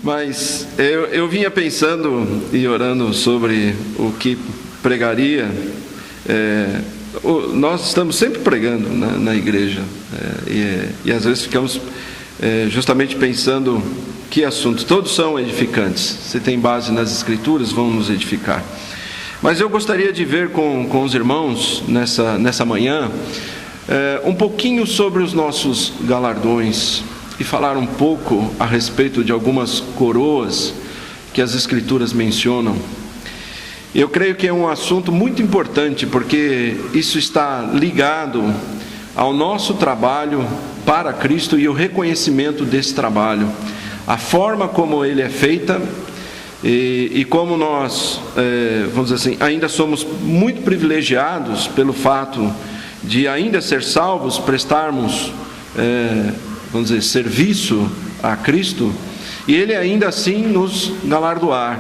Mas eu vinha pensando e orando sobre o que pregaria. Nós estamos sempre pregando na igreja, e às vezes ficamos justamente pensando que assunto. Todos são edificantes. Se tem base nas Escrituras, vão nos edificar. Mas eu gostaria de ver com os irmãos nessa manhã um pouquinho sobre os nossos galardões e falar um pouco a respeito de algumas coroas que as Escrituras mencionam. Eu creio que é um assunto muito importante, porque isso está ligado ao nosso trabalho para Cristo e o reconhecimento desse trabalho, a forma como ele é feita e como nós, vamos dizer assim, ainda somos muito privilegiados pelo fato de ainda ser salvos, prestarmos, vamos dizer, serviço a Cristo, e Ele ainda assim nos galardoar,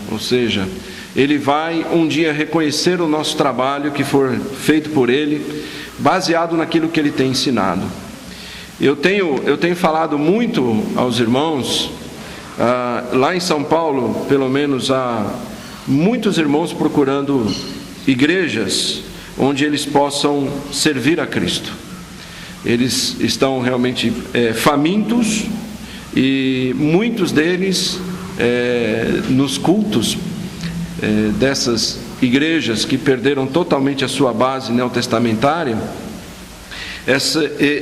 ou seja, Ele vai um dia reconhecer o nosso trabalho que for feito por Ele, baseado naquilo que Ele tem ensinado. Eu tenho falado muito aos irmãos, lá em São Paulo, pelo menos, há muitos irmãos procurando igrejas onde eles possam servir a Cristo. Eles estão realmente famintos, e muitos deles nos cultos dessas igrejas que perderam totalmente a sua base neotestamentária,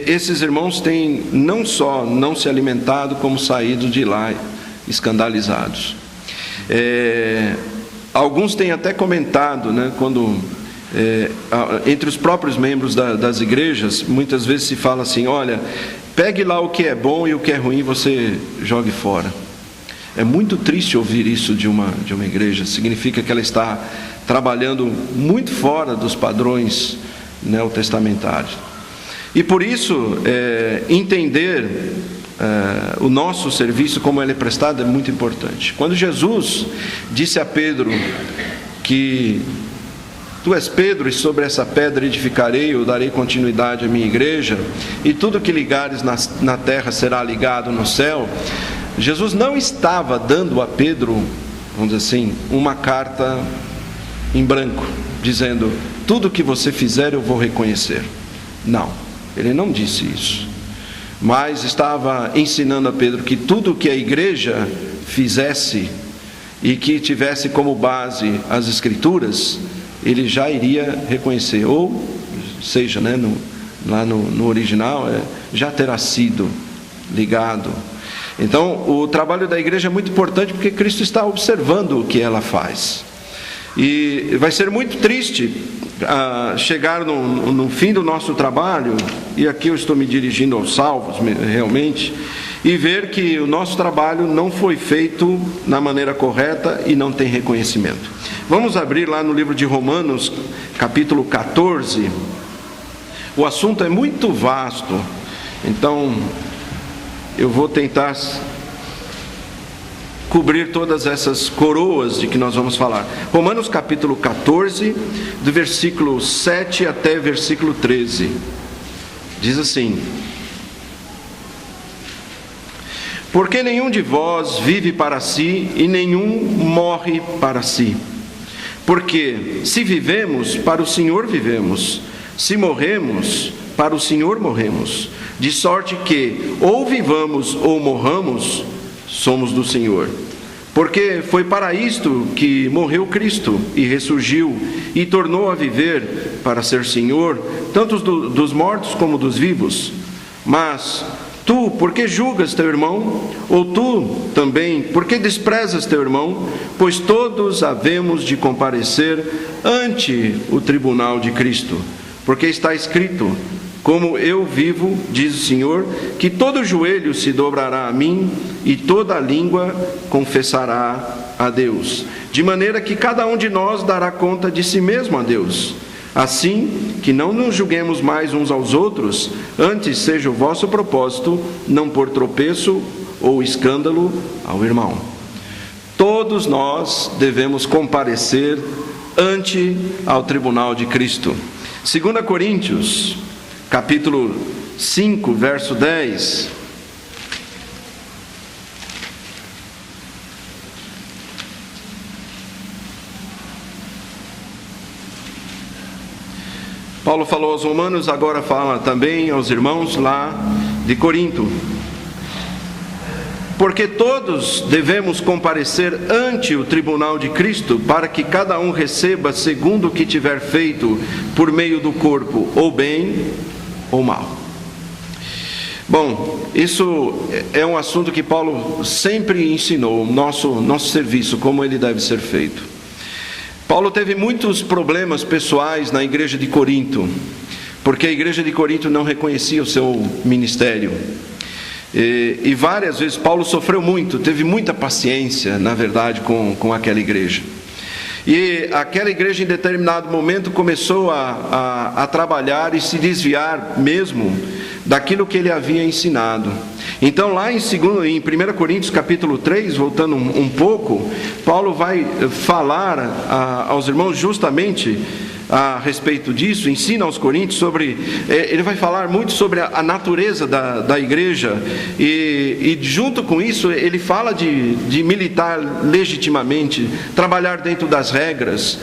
esses irmãos têm não só não se alimentado, como saído de lá escandalizados. Alguns têm até comentado, quando entre os próprios membros das igrejas, muitas vezes se fala assim: olha, pegue lá o que é bom e o que é ruim você jogue fora. É muito triste ouvir isso de uma igreja. Significa que ela está trabalhando muito fora dos padrões neotestamentários. E por isso, entender o nosso serviço, como ele é prestado, é muito importante. Quando Jesus disse a Pedro que tu és Pedro, e sobre essa pedra edificarei, eu darei continuidade à minha igreja, e tudo que ligares na terra será ligado no céu, Jesus não estava dando a Pedro, vamos dizer assim, uma carta em branco, dizendo: tudo que você fizer eu vou reconhecer. Não, ele não disse isso. Mas estava ensinando a Pedro que tudo que a igreja fizesse e que tivesse como base as Escrituras, ele já iria reconhecer, ou seja, lá no original, já terá sido ligado. Então, o trabalho da igreja é muito importante, porque Cristo está observando o que ela faz. E vai ser muito triste chegar no fim do nosso trabalho, e aqui eu estou me dirigindo aos salvos realmente, e ver que o nosso trabalho não foi feito na maneira correta e não tem reconhecimento. Vamos abrir lá no livro de Romanos, capítulo 14. O assunto é muito vasto, então eu vou tentar cobrir todas essas coroas de que nós vamos falar. Romanos capítulo 14, do versículo 7 até versículo 13. Diz assim: porque nenhum de vós vive para si, e nenhum morre para si. Porque se vivemos, para o Senhor vivemos; se morremos, para o Senhor morremos. De sorte que, ou vivamos ou morramos, somos do Senhor. Porque foi para isto que morreu Cristo e ressurgiu e tornou a viver, para ser Senhor, tanto dos mortos como dos vivos. Mas tu, por que julgas teu irmão? Ou tu também, por que desprezas teu irmão? Pois todos havemos de comparecer ante o tribunal de Cristo. Porque está escrito: como eu vivo, diz o Senhor, que todo joelho se dobrará a mim e toda língua confessará a Deus. De maneira que cada um de nós dará conta de si mesmo a Deus. Assim, que não nos julguemos mais uns aos outros, antes seja o vosso propósito não pôr tropeço ou escândalo ao irmão. Todos nós devemos comparecer ante ao tribunal de Cristo. 2 Coríntios, capítulo 5, verso 10. Paulo falou aos romanos, agora fala também aos irmãos lá de Corinto. Porque todos devemos comparecer ante o tribunal de Cristo, para que cada um receba segundo o que tiver feito por meio do corpo, ou bem ou mal. Bom, isso é um assunto que Paulo sempre ensinou, nosso serviço, como ele deve ser feito. Paulo teve muitos problemas pessoais na igreja de Corinto, porque a igreja de Corinto não reconhecia o seu ministério. E várias vezes Paulo sofreu muito, teve muita paciência, na verdade, com aquela igreja. E aquela igreja, em determinado momento, começou a trabalhar e se desviar mesmo daquilo que ele havia ensinado. Então, lá em 1 Coríntios capítulo 3, voltando um pouco, Paulo vai falar aos irmãos justamente a respeito disso, ensina aos coríntios ele vai falar muito sobre a natureza da igreja, e junto com isso ele fala de militar legitimamente, trabalhar dentro das regras,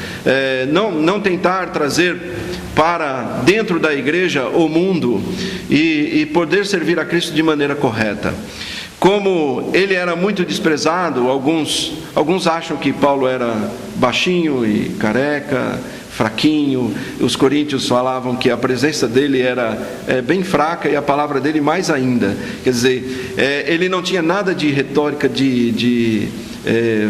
não tentar trazer para dentro da igreja o mundo, e poder servir a Cristo de maneira correta. Como ele era muito desprezado, alguns acham que Paulo era baixinho e careca, fraquinho. Os coríntios falavam que a presença dele era bem fraca, e a palavra dele mais ainda. Quer dizer, ele não tinha nada de retórica,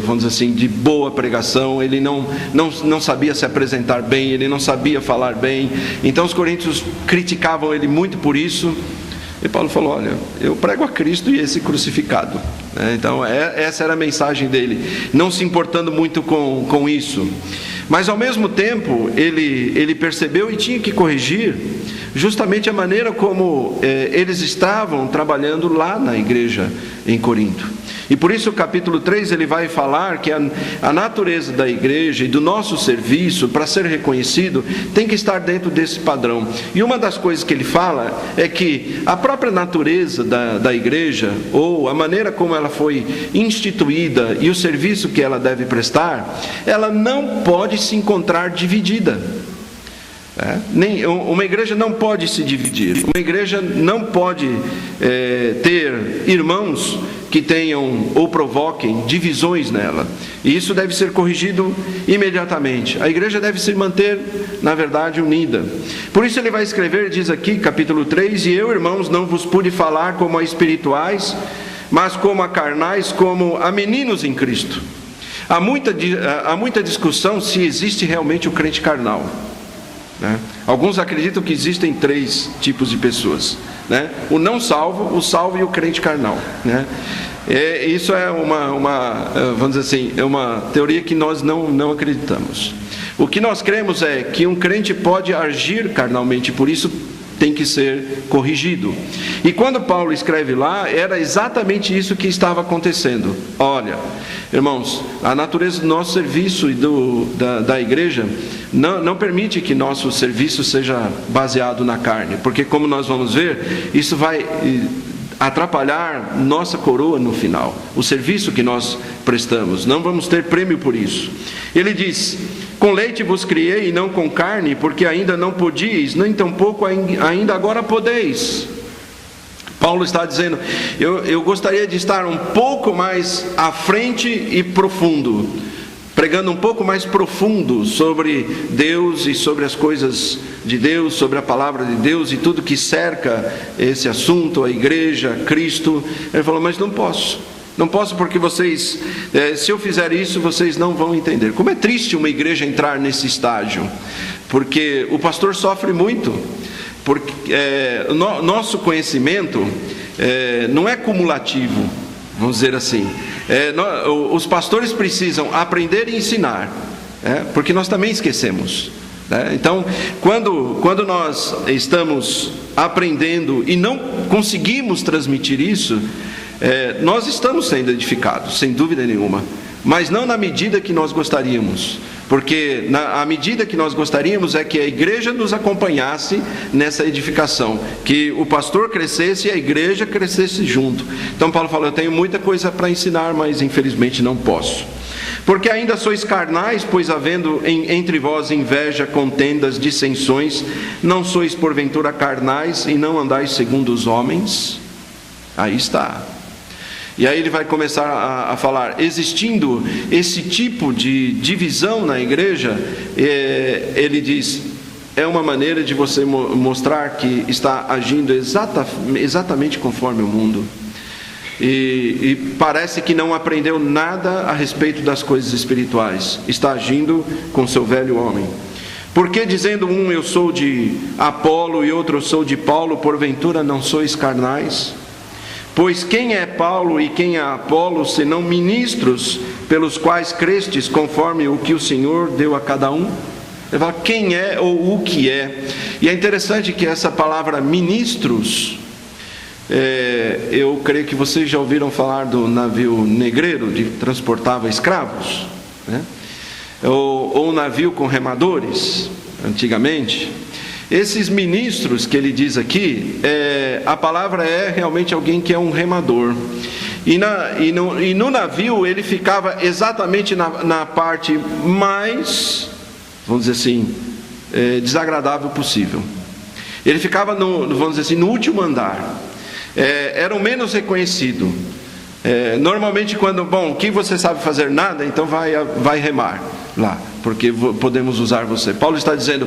vamos dizer assim, de boa pregação. Ele não sabia se apresentar bem, ele não sabia falar bem. Então os coríntios criticavam ele muito por isso. E Paulo falou: olha, eu prego a Cristo e esse crucificado. Então essa era a mensagem dele, não se importando muito com isso. Mas ao mesmo tempo ele percebeu e tinha que corrigir justamente a maneira como eles estavam trabalhando lá na igreja em Corinto. E por isso o capítulo 3 ele vai falar que a natureza da igreja e do nosso serviço, para ser reconhecido, tem que estar dentro desse padrão. E uma das coisas que ele fala é que a própria natureza da igreja, ou a maneira como ela foi instituída e o serviço que ela deve prestar, ela não pode se encontrar dividida. Uma igreja não pode se dividir. Uma igreja não pode ter irmãos que tenham ou provoquem divisões nela. E isso deve ser corrigido imediatamente. A igreja deve se manter, na verdade, unida. Por isso ele vai escrever, diz aqui, capítulo 3: E eu, irmãos, não vos pude falar como a espirituais, mas como a carnais, como a meninos em Cristo. Há muita discussão se existe realmente o crente carnal. Alguns acreditam que existem 3 tipos de pessoas, o não salvo, o salvo e o crente carnal. Isso é vamos dizer assim, é uma teoria que nós não acreditamos. O que nós cremos é que um crente pode agir carnalmente, por isso tem que ser corrigido. E quando Paulo escreve lá, era exatamente isso que estava acontecendo. Olha, irmãos, a natureza do nosso serviço e da igreja não permite que nosso serviço seja baseado na carne, porque, como nós vamos ver, isso vai atrapalhar nossa coroa no final, o serviço que nós prestamos. Não vamos ter prêmio por isso. Ele diz: com leite vos criei e não com carne, porque ainda não podíeis, nem tampouco ainda agora podeis. Paulo está dizendo: eu gostaria de estar um pouco mais à frente e profundo, pregando um pouco mais profundo sobre Deus e sobre as coisas de Deus, sobre a palavra de Deus e tudo que cerca esse assunto, a igreja, Cristo. Ele falou: mas não posso porque vocês, se eu fizer isso, vocês não vão entender. Como é triste uma igreja entrar nesse estágio, porque o pastor sofre muito, porque nosso conhecimento não é cumulativo, vamos dizer assim. Os pastores precisam aprender e ensinar, porque nós também esquecemos. Então, quando nós estamos aprendendo e não conseguimos transmitir isso, nós estamos sendo edificados, sem dúvida nenhuma, mas não na medida que nós gostaríamos, porque a medida que nós gostaríamos é que a igreja nos acompanhasse nessa edificação, que o pastor crescesse e a igreja crescesse junto. Então Paulo falou: eu tenho muita coisa para ensinar, mas infelizmente não posso. Porque ainda sois carnais, pois havendo entre vós inveja, contendas, dissensões, não sois porventura carnais e não andais segundo os homens? Aí está. E aí ele vai começar a falar, existindo esse tipo de divisão na igreja, ele diz, é uma maneira de você mostrar que está agindo exatamente conforme o mundo. E parece que não aprendeu nada a respeito das coisas espirituais. Está agindo com seu velho homem. Porque dizendo um, eu sou de Apolo, e outro, eu sou de Paulo, porventura não sois carnais? Pois quem é Paulo e quem é Apolo, senão ministros pelos quais crestes, conforme o que o Senhor deu a cada um? Ele fala quem é ou o que é. E é interessante que essa palavra ministros, eu creio que vocês já ouviram falar do navio negreiro, que transportava escravos, né? Ou navio com remadores, antigamente. Esses ministros que ele diz aqui, a palavra é realmente alguém que é um remador. E no navio ele ficava exatamente na parte mais, vamos dizer assim, desagradável possível. Ele ficava, vamos dizer assim, no último andar. Era o menos reconhecido. Normalmente quando, o que você sabe fazer? Nada, então vai remar lá, porque podemos usar você. Paulo está dizendo,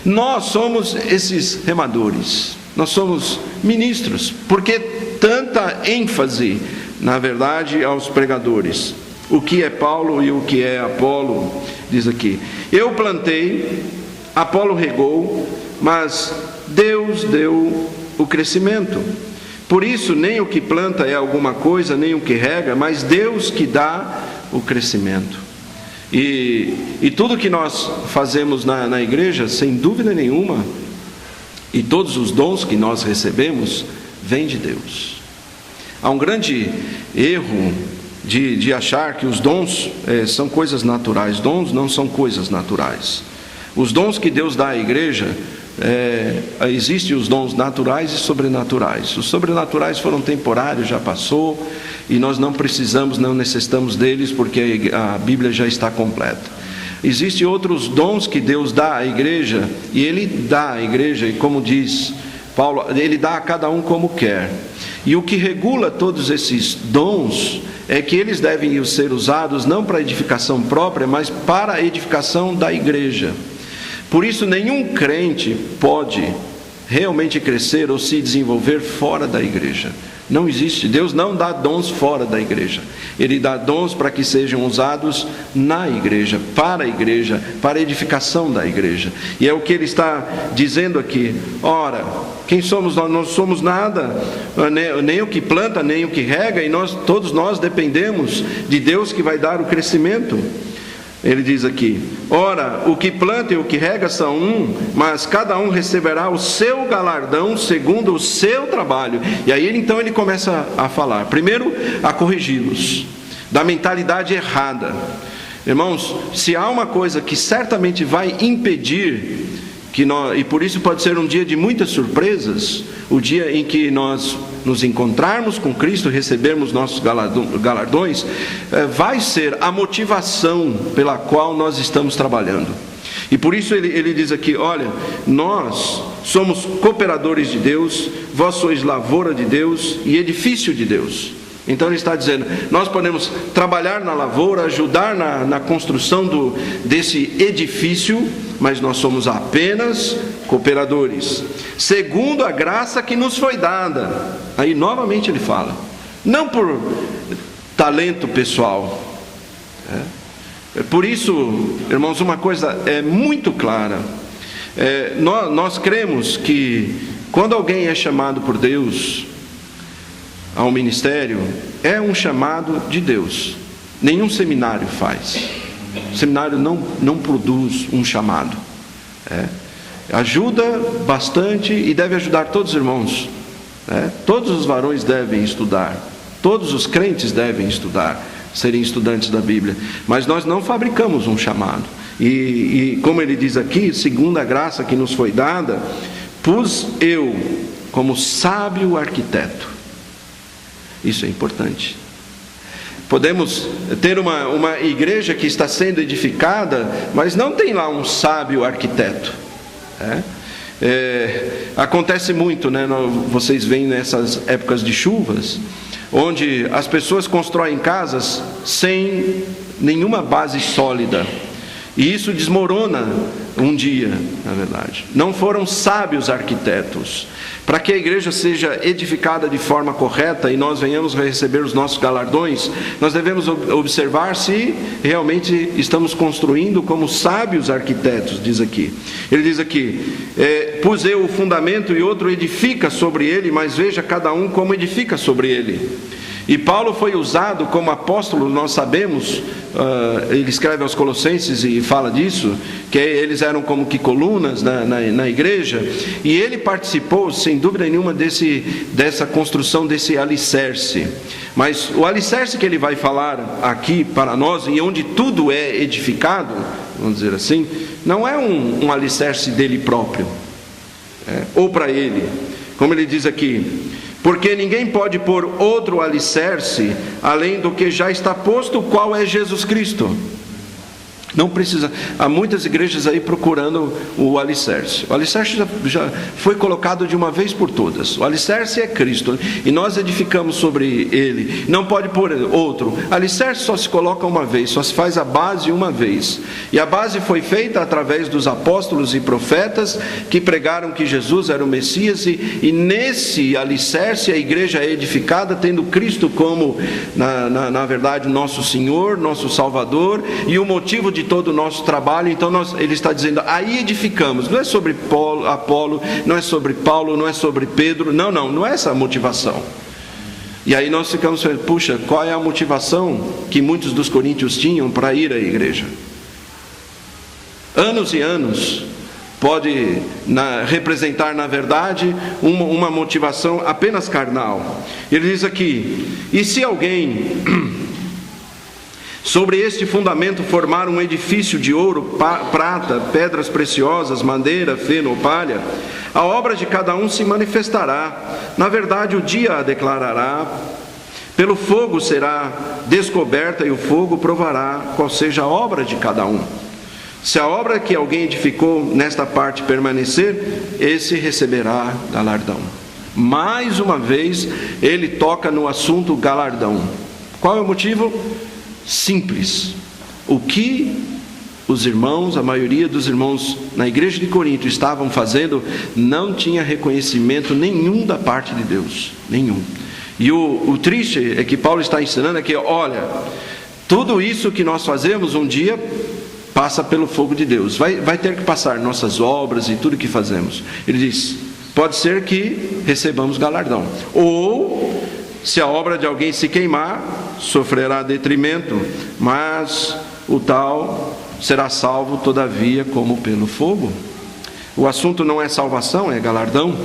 nós somos esses remadores, nós somos ministros. Porque tanta ênfase, na verdade, aos pregadores? O que é Paulo e o que é Apolo? Diz aqui, eu plantei, Apolo regou, mas Deus deu o crescimento. Por isso, nem o que planta é alguma coisa, nem o que rega, mas Deus que dá o crescimento. E tudo que nós fazemos na igreja, sem dúvida nenhuma, e todos os dons que nós recebemos, vêm de Deus. Há um grande erro de achar que os dons são coisas naturais. Dons não são coisas naturais. Os dons que Deus dá à igreja, existem os dons naturais e sobrenaturais. Os sobrenaturais foram temporários, já passou, e nós não necessitamos deles, porque a Bíblia já está completa. Existem outros dons que Deus dá à igreja, e Ele dá à igreja, e como diz Paulo, Ele dá a cada um como quer. E o que regula todos esses dons é que eles devem ser usados não para edificação própria, mas para a edificação da igreja. Por isso, nenhum crente pode realmente crescer ou se desenvolver fora da igreja. Não existe. Deus não dá dons fora da igreja. Ele dá dons para que sejam usados na igreja, para a edificação da igreja. E é o que ele está dizendo aqui. Ora, quem somos nós? Não somos nada, nem o que planta, nem o que rega, e todos nós dependemos de Deus que vai dar o crescimento. Ele diz aqui, ora, o que planta e o que rega são um, mas cada um receberá o seu galardão segundo o seu trabalho. E aí então ele começa a falar, primeiro a corrigi-los da mentalidade errada. Irmãos, se há uma coisa que certamente vai impedir, e por isso pode ser um dia de muitas surpresas, o dia em que nós nos encontrarmos com Cristo, recebermos nossos galardões, vai ser a motivação pela qual nós estamos trabalhando. E por isso ele diz aqui, olha, nós somos cooperadores de Deus, vós sois lavoura de Deus e edifício de Deus. Então ele está dizendo, nós podemos trabalhar na lavoura, ajudar na construção desse edifício, mas nós somos apenas cooperadores, segundo a graça que nos foi dada. Aí novamente ele fala, não por talento pessoal. Por isso, irmãos, uma coisa é muito clara, nós cremos que quando alguém é chamado por Deus ao ministério, é um chamado de Deus. Nenhum seminário faz. O seminário não produz um chamado. Ajuda bastante e deve ajudar todos os irmãos. Todos os varões devem estudar. Todos os crentes devem estudar, serem estudantes da Bíblia. Mas nós não fabricamos um chamado. E como ele diz aqui, segundo a graça que nos foi dada, pus eu como sábio arquiteto. Isso é importante. Podemos ter uma igreja que está sendo edificada, mas não tem lá um sábio arquiteto. Acontece muito, né? Vocês veem nessas épocas de chuvas, onde as pessoas constroem casas sem nenhuma base sólida. E isso desmorona um dia, na verdade. Não foram sábios arquitetos. Para que a igreja seja edificada de forma correta e nós venhamos a receber os nossos galardões, nós devemos observar se realmente estamos construindo como sábios arquitetos, diz aqui. Ele diz aqui, pus eu o fundamento e outro edifica sobre ele, mas veja cada um como edifica sobre ele. E Paulo foi usado como apóstolo, nós sabemos, ele escreve aos Colossenses e fala disso, que eles eram como que colunas na igreja, e ele participou, sem dúvida nenhuma, dessa construção, desse alicerce. Mas o alicerce que ele vai falar aqui para nós, e onde tudo é edificado, vamos dizer assim, não é um alicerce dele próprio, ou para ele, como ele diz aqui, porque ninguém pode pôr outro alicerce além do que já está posto, o qual é Jesus Cristo. Não precisa. Há muitas igrejas aí procurando o alicerce. O alicerce já foi colocado de uma vez por todas. O alicerce é Cristo, e nós edificamos sobre ele. Não pode pôr outro. Alicerce só se coloca uma vez, só se faz a base uma vez. E a base foi feita através dos apóstolos e profetas que pregaram que Jesus era o Messias, e nesse alicerce a igreja é edificada, tendo Cristo como, na verdade, nosso Senhor, nosso Salvador, e o motivo de todo o nosso trabalho. Então ele está dizendo, aí edificamos. Não é sobre Apolo, não é sobre Paulo, não é sobre Pedro, não é essa a motivação. E aí nós ficamos pensando, puxa, qual é a motivação que muitos dos coríntios tinham para ir à igreja? Anos e anos pode representar, na verdade, uma motivação apenas carnal. Ele diz aqui, e se alguém sobre este fundamento formar um edifício de ouro, prata, pedras preciosas, madeira, feno ou palha, a obra de cada um se manifestará. Na verdade, o dia a declarará. Pelo fogo será descoberta, e o fogo provará qual seja a obra de cada um. Se a obra que alguém edificou nesta parte permanecer, esse receberá galardão. Mais uma vez, ele toca no assunto galardão. Qual é o motivo? Simples. O que os irmãos, a maioria dos irmãos na igreja de Corinto estavam fazendo, não tinha reconhecimento nenhum da parte de Deus, nenhum. E o triste é que Paulo está ensinando é que, olha, tudo isso que nós fazemos um dia passa pelo fogo de Deus, vai ter que passar nossas obras e tudo que fazemos. Ele diz, pode ser que recebamos galardão, ou se a obra de alguém se queimar, sofrerá detrimento, mas o tal será salvo todavia como pelo fogo. O assunto não é salvação, é galardão.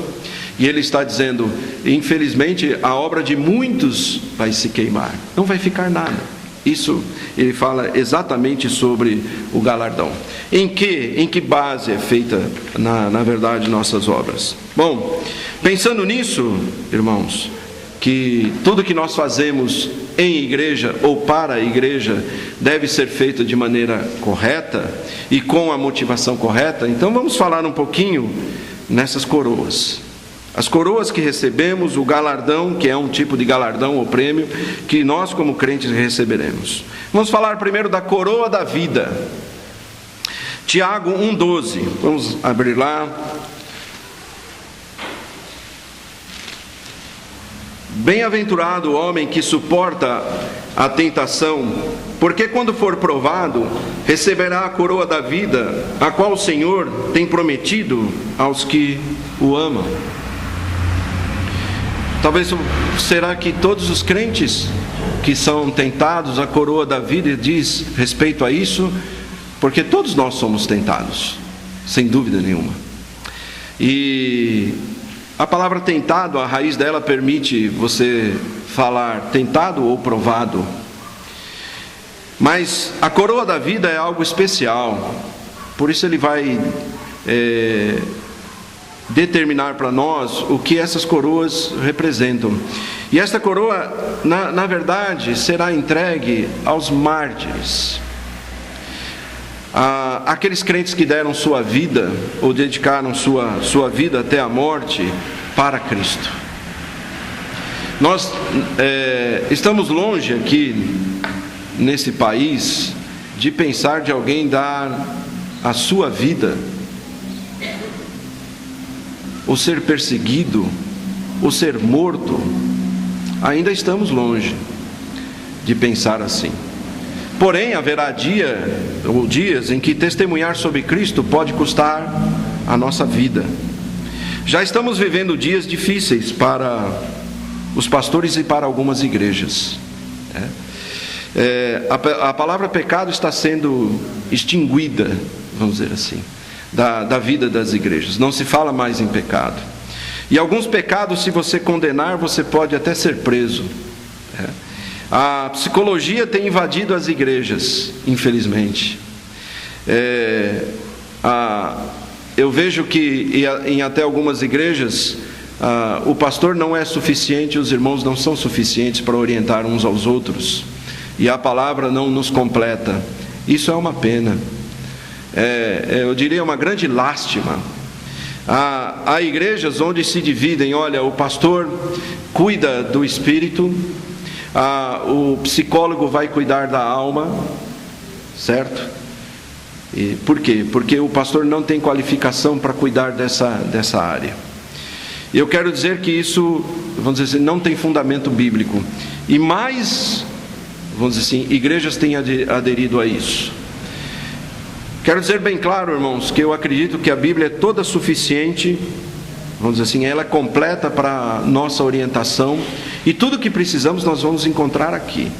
E ele está dizendo, infelizmente, a obra de muitos vai se queimar, não vai ficar nada. Isso ele fala exatamente sobre o galardão. Em que base é feita, na verdade, nossas obras? Bom, pensando nisso, irmãos, que tudo que nós fazemos em igreja ou para a igreja deve ser feito de maneira correta e com a motivação correta, então vamos falar um pouquinho nessas coroas. As coroas que recebemos, o galardão, que é um tipo de galardão ou prêmio, que nós como crentes receberemos. Vamos falar primeiro da coroa da vida. Tiago 1,12, vamos abrir lá. Bem-aventurado o homem que suporta a tentação, porque quando for provado, receberá a coroa da vida, a qual o Senhor tem prometido aos que o amam. Talvez, será que todos os crentes que são tentados, a coroa da vida diz respeito a isso? Porque todos nós somos tentados, sem dúvida nenhuma. E a palavra tentado, a raiz dela permite você falar tentado ou provado. Mas a coroa da vida é algo especial. Por isso ele vai determinar para nós o que essas coroas representam. E esta coroa, na verdade, será entregue aos mártires, aqueles crentes que deram sua vida, ou dedicaram sua vida até a morte para Cristo. Nós estamos longe aqui, nesse país, de pensar de alguém dar a sua vida, ou ser perseguido, ou ser morto. Ainda estamos longe de pensar assim. Porém, haverá dias em que testemunhar sobre Cristo pode custar a nossa vida. Já estamos vivendo dias difíceis para os pastores e para algumas igrejas. A palavra pecado está sendo extinguida, vamos dizer assim, da vida das igrejas. Não se fala mais em pecado. E alguns pecados, se você condenar, você pode até ser preso. A psicologia tem invadido as igrejas, infelizmente. Eu vejo que em até algumas igrejas, o pastor não é suficiente, os irmãos não são suficientes para orientar uns aos outros, e a palavra não nos completa. Isso é uma pena. Eu diria uma grande lástima. Há igrejas onde se dividem: olha, o pastor cuida do espírito, o psicólogo vai cuidar da alma, certo? E por quê? Porque o pastor não tem qualificação para cuidar dessa área. Eu quero dizer que isso, vamos dizer assim, não tem fundamento bíblico. E mais, vamos dizer assim, igrejas têm aderido a isso. Quero dizer bem claro, irmãos, que eu acredito que a Bíblia é toda suficiente, vamos dizer assim, ela é completa para nossa orientação, e tudo que precisamos nós vamos encontrar aqui.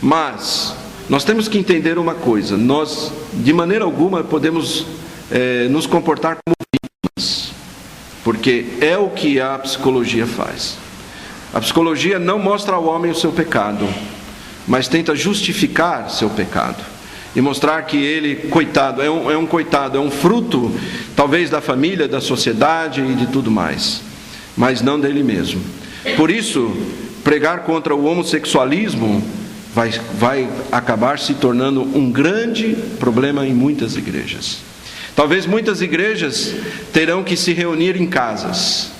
Mas nós temos que entender uma coisa: nós de maneira alguma podemos nos comportar como vítimas, porque é o que a psicologia faz. A psicologia não mostra ao homem o seu pecado, mas tenta justificar seu pecado e mostrar que ele, coitado, é um coitado, é um fruto talvez da família, da sociedade e de tudo mais, mas não dele mesmo. Por isso, pregar contra o homossexualismo vai acabar se tornando um grande problema em muitas igrejas. Talvez muitas igrejas terão que se reunir em casas.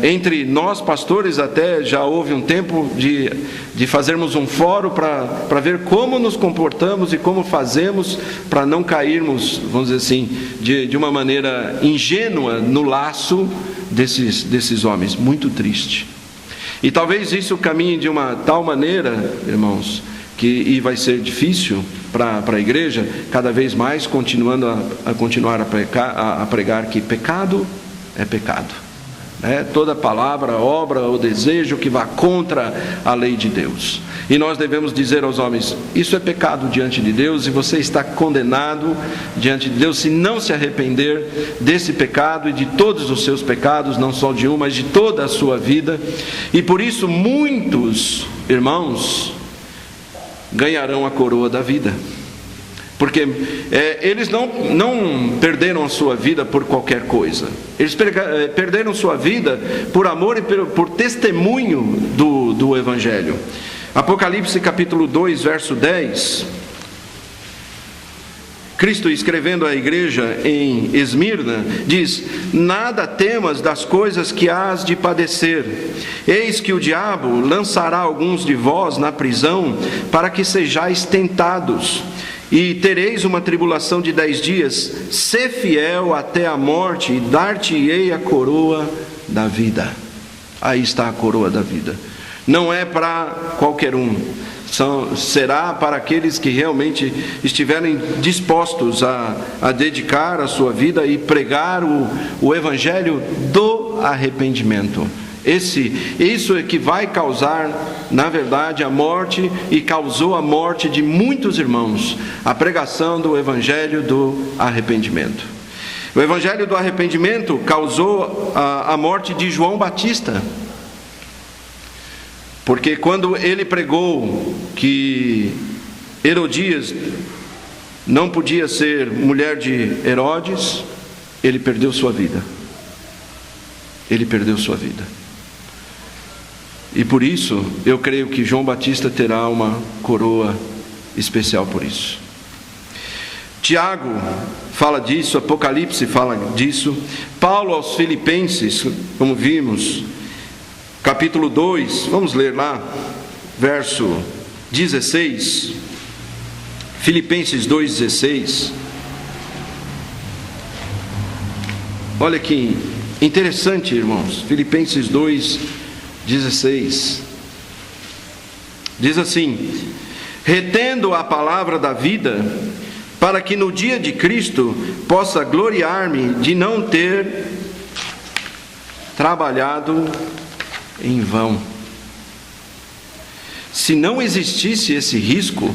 Entre nós pastores até já houve um tempo de fazermos um fórum para ver como nos comportamos e como fazemos para não cairmos, vamos dizer assim, de uma maneira ingênua no laço desses homens. Muito triste. E talvez isso caminhe de uma tal maneira, irmãos, e vai ser difícil para a igreja, cada vez mais continuar a pregar que pecado é pecado. Toda palavra, obra ou desejo que vá contra a lei de Deus. E nós devemos dizer aos homens: isso é pecado diante de Deus, e você está condenado diante de Deus se não se arrepender desse pecado e de todos os seus pecados, não só de um, mas de toda a sua vida. E por isso muitos irmãos ganharão a coroa da vida, porque eles não perderam a sua vida por qualquer coisa. Eles perderam sua vida por amor e por testemunho do Evangelho. Apocalipse capítulo 2, verso 10. Cristo, escrevendo à igreja em Esmirna, diz: nada temas das coisas que hás de padecer. Eis que o diabo lançará alguns de vós na prisão, para que sejais tentados. E tereis uma tribulação de 10 dias, sê fiel até a morte, e dar-te-ei a coroa da vida. Aí está a coroa da vida. Não é para qualquer um, será para aqueles que realmente estiverem dispostos a dedicar a sua vida e pregar o evangelho do arrependimento. Isso é que vai causar, na verdade, a morte, e causou a morte de muitos irmãos, a pregação do evangelho do arrependimento. O evangelho do arrependimento causou a morte de João Batista, porque quando ele pregou que Herodias não podia ser mulher de Herodes, ele perdeu sua vida. Ele perdeu sua vida. E por isso, eu creio que João Batista terá uma coroa especial por isso. Tiago fala disso, Apocalipse fala disso. Paulo aos Filipenses, como vimos, capítulo 2, vamos ler lá, verso 16. Filipenses 2,16. Olha que interessante, irmãos. Filipenses 2,16. Diz assim: retendo a palavra da vida, para que no dia de Cristo possa gloriar-me de não ter trabalhado em vão. Se não existisse esse risco,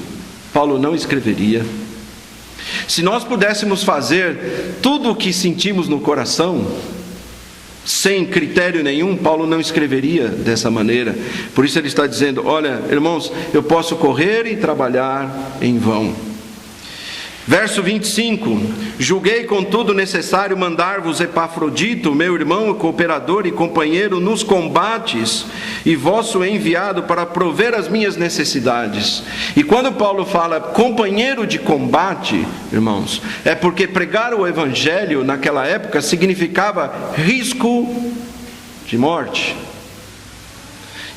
Paulo não escreveria. Se nós pudéssemos fazer tudo o que sentimos no coração, sem critério nenhum, Paulo não escreveria dessa maneira. Por isso ele está dizendo: olha, irmãos, eu posso correr e trabalhar em vão. Verso 25: julguei contudo necessário mandar-vos Epafrodito, meu irmão, cooperador e companheiro nos combates, e vosso enviado para prover as minhas necessidades. E quando Paulo fala companheiro de combate, irmãos, é porque pregar o evangelho naquela época significava risco de morte.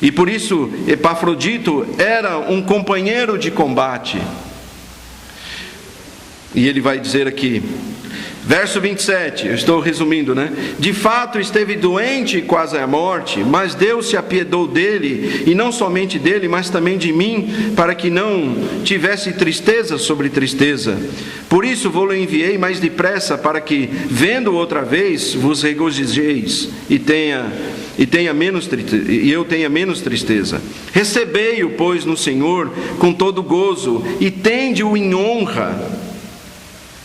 E por isso Epafrodito era um companheiro de combate. E ele vai dizer aqui, verso 27, eu estou resumindo, né? De fato esteve doente quase à morte, mas Deus se apiedou dele, e não somente dele, mas também de mim, para que não tivesse tristeza sobre tristeza. Por isso vou-lo enviei mais depressa, para que, vendo outra vez, vos regozijeis e eu tenha menos tristeza. Recebei-o, pois, no Senhor com todo gozo, e tende-o em honra.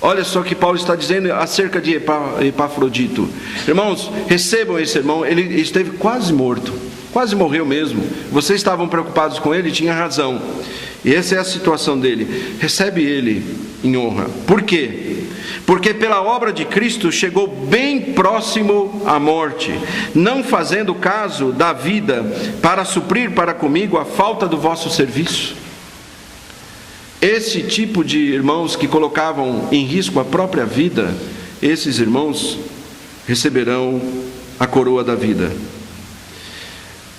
Olha só o que Paulo está dizendo acerca de Epafrodito. Irmãos, recebam esse irmão. Ele esteve quase morto, quase morreu mesmo. Vocês estavam preocupados com ele, tinha razão. E essa é a situação dele. Recebe ele em honra. Por quê? Porque pela obra de Cristo chegou bem próximo à morte, não fazendo caso da vida, para suprir para comigo a falta do vosso serviço. Esse tipo de irmãos que colocavam em risco a própria vida, esses irmãos receberão a coroa da vida.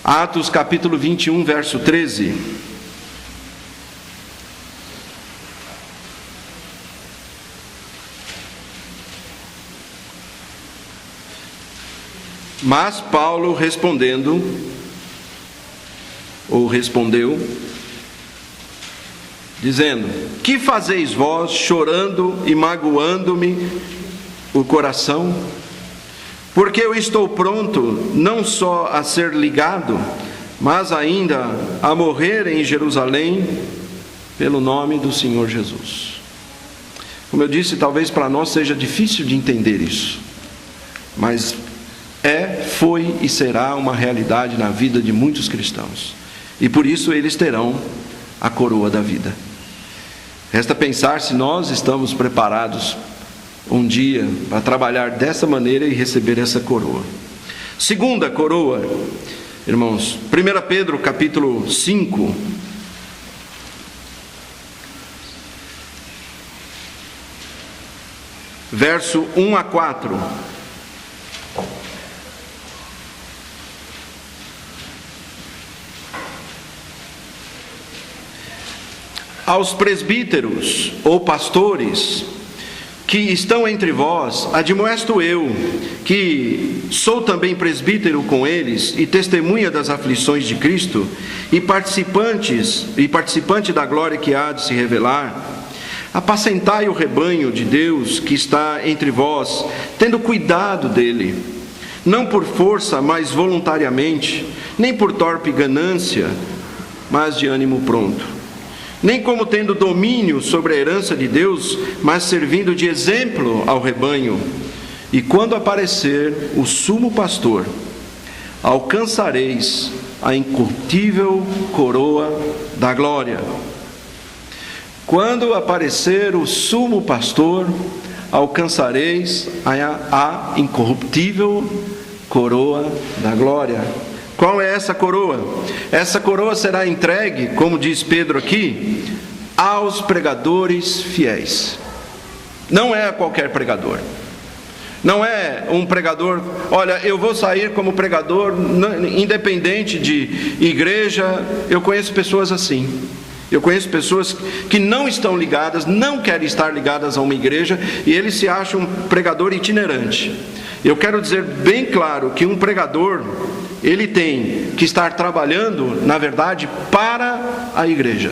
Atos capítulo 21, verso 13. Mas Paulo respondeu, dizendo: que fazeis vós, chorando e magoando-me o coração? Porque eu estou pronto, não só a ser ligado, mas ainda a morrer em Jerusalém, pelo nome do Senhor Jesus. Como eu disse, talvez para nós seja difícil de entender isso, mas foi e será uma realidade na vida de muitos cristãos. E por isso eles terão a coroa da vida. Resta pensar se nós estamos preparados um dia para trabalhar dessa maneira e receber essa coroa. Segunda coroa, irmãos, 1 Pedro capítulo 5, verso 1 a 4. Aos presbíteros ou pastores que estão entre vós, admoesto eu, que sou também presbítero com eles e testemunha das aflições de Cristo e participante da glória que há de se revelar. Apacentai o rebanho de Deus que está entre vós, tendo cuidado dele, não por força, mas voluntariamente, nem por torpe ganância, mas de ânimo pronto. Nem como tendo domínio sobre a herança de Deus, mas servindo de exemplo ao rebanho. E quando aparecer o sumo pastor, alcançareis a incorruptível coroa da glória. Quando aparecer o sumo pastor, alcançareis a incorruptível coroa da glória. Qual é essa coroa? Essa coroa será entregue, como diz Pedro aqui, aos pregadores fiéis. Não é a qualquer pregador. Não é um pregador, olha, eu vou sair como pregador, independente de igreja. Eu conheço pessoas assim. Eu conheço pessoas que não estão ligadas, não querem estar ligadas a uma igreja, e eles se acham um pregador itinerante. Eu quero dizer bem claro que um pregador, ele tem que estar trabalhando, na verdade, para a igreja.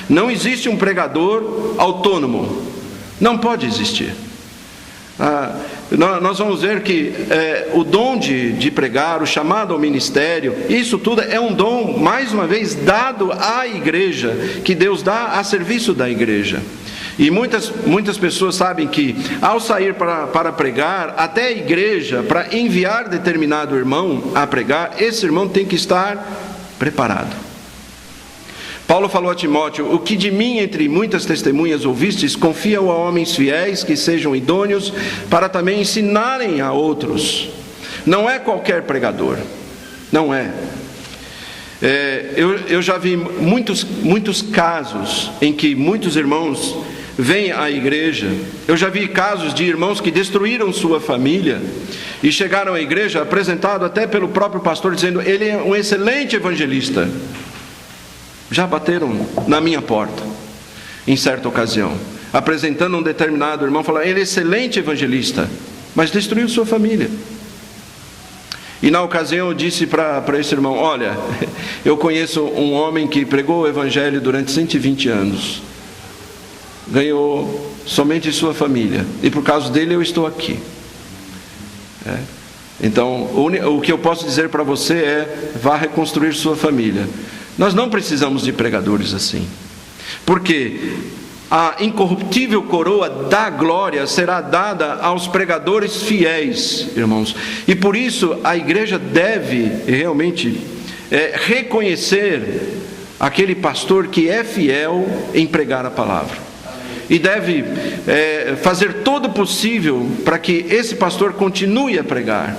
Não existe um pregador autônomo. Não pode existir. Nós vamos ver que o dom de pregar, o chamado ao ministério, isso tudo é um dom, mais uma vez, dado à igreja, que Deus dá a serviço da igreja. E muitas pessoas sabem que, ao sair para pregar, até a igreja, para enviar determinado irmão a pregar, esse irmão tem que estar preparado. Paulo falou a Timóteo: o que de mim entre muitas testemunhas ouvistes, confia-o a homens fiéis que sejam idôneos para também ensinarem a outros. Não é qualquer pregador, não é. Eu já vi muitos casos em que muitos irmãos vêm à igreja. Eu já vi casos de irmãos que destruíram sua família e chegaram à igreja, apresentado até pelo próprio pastor, dizendo: ele é um excelente evangelista. Já bateram na minha porta, em certa ocasião, apresentando um determinado irmão, falando: ele é excelente evangelista, mas destruiu sua família. E na ocasião eu disse para esse irmão: olha, eu conheço um homem que pregou o evangelho durante 120 anos, ganhou somente sua família, e por causa dele eu estou aqui. Então, o que eu posso dizer para você é: vá reconstruir sua família. Nós não precisamos de pregadores assim, porque a incorruptível coroa da glória será dada aos pregadores fiéis, irmãos. E por isso a igreja deve realmente reconhecer aquele pastor que é fiel em pregar a palavra. E deve fazer todo o possível para que esse pastor continue a pregar.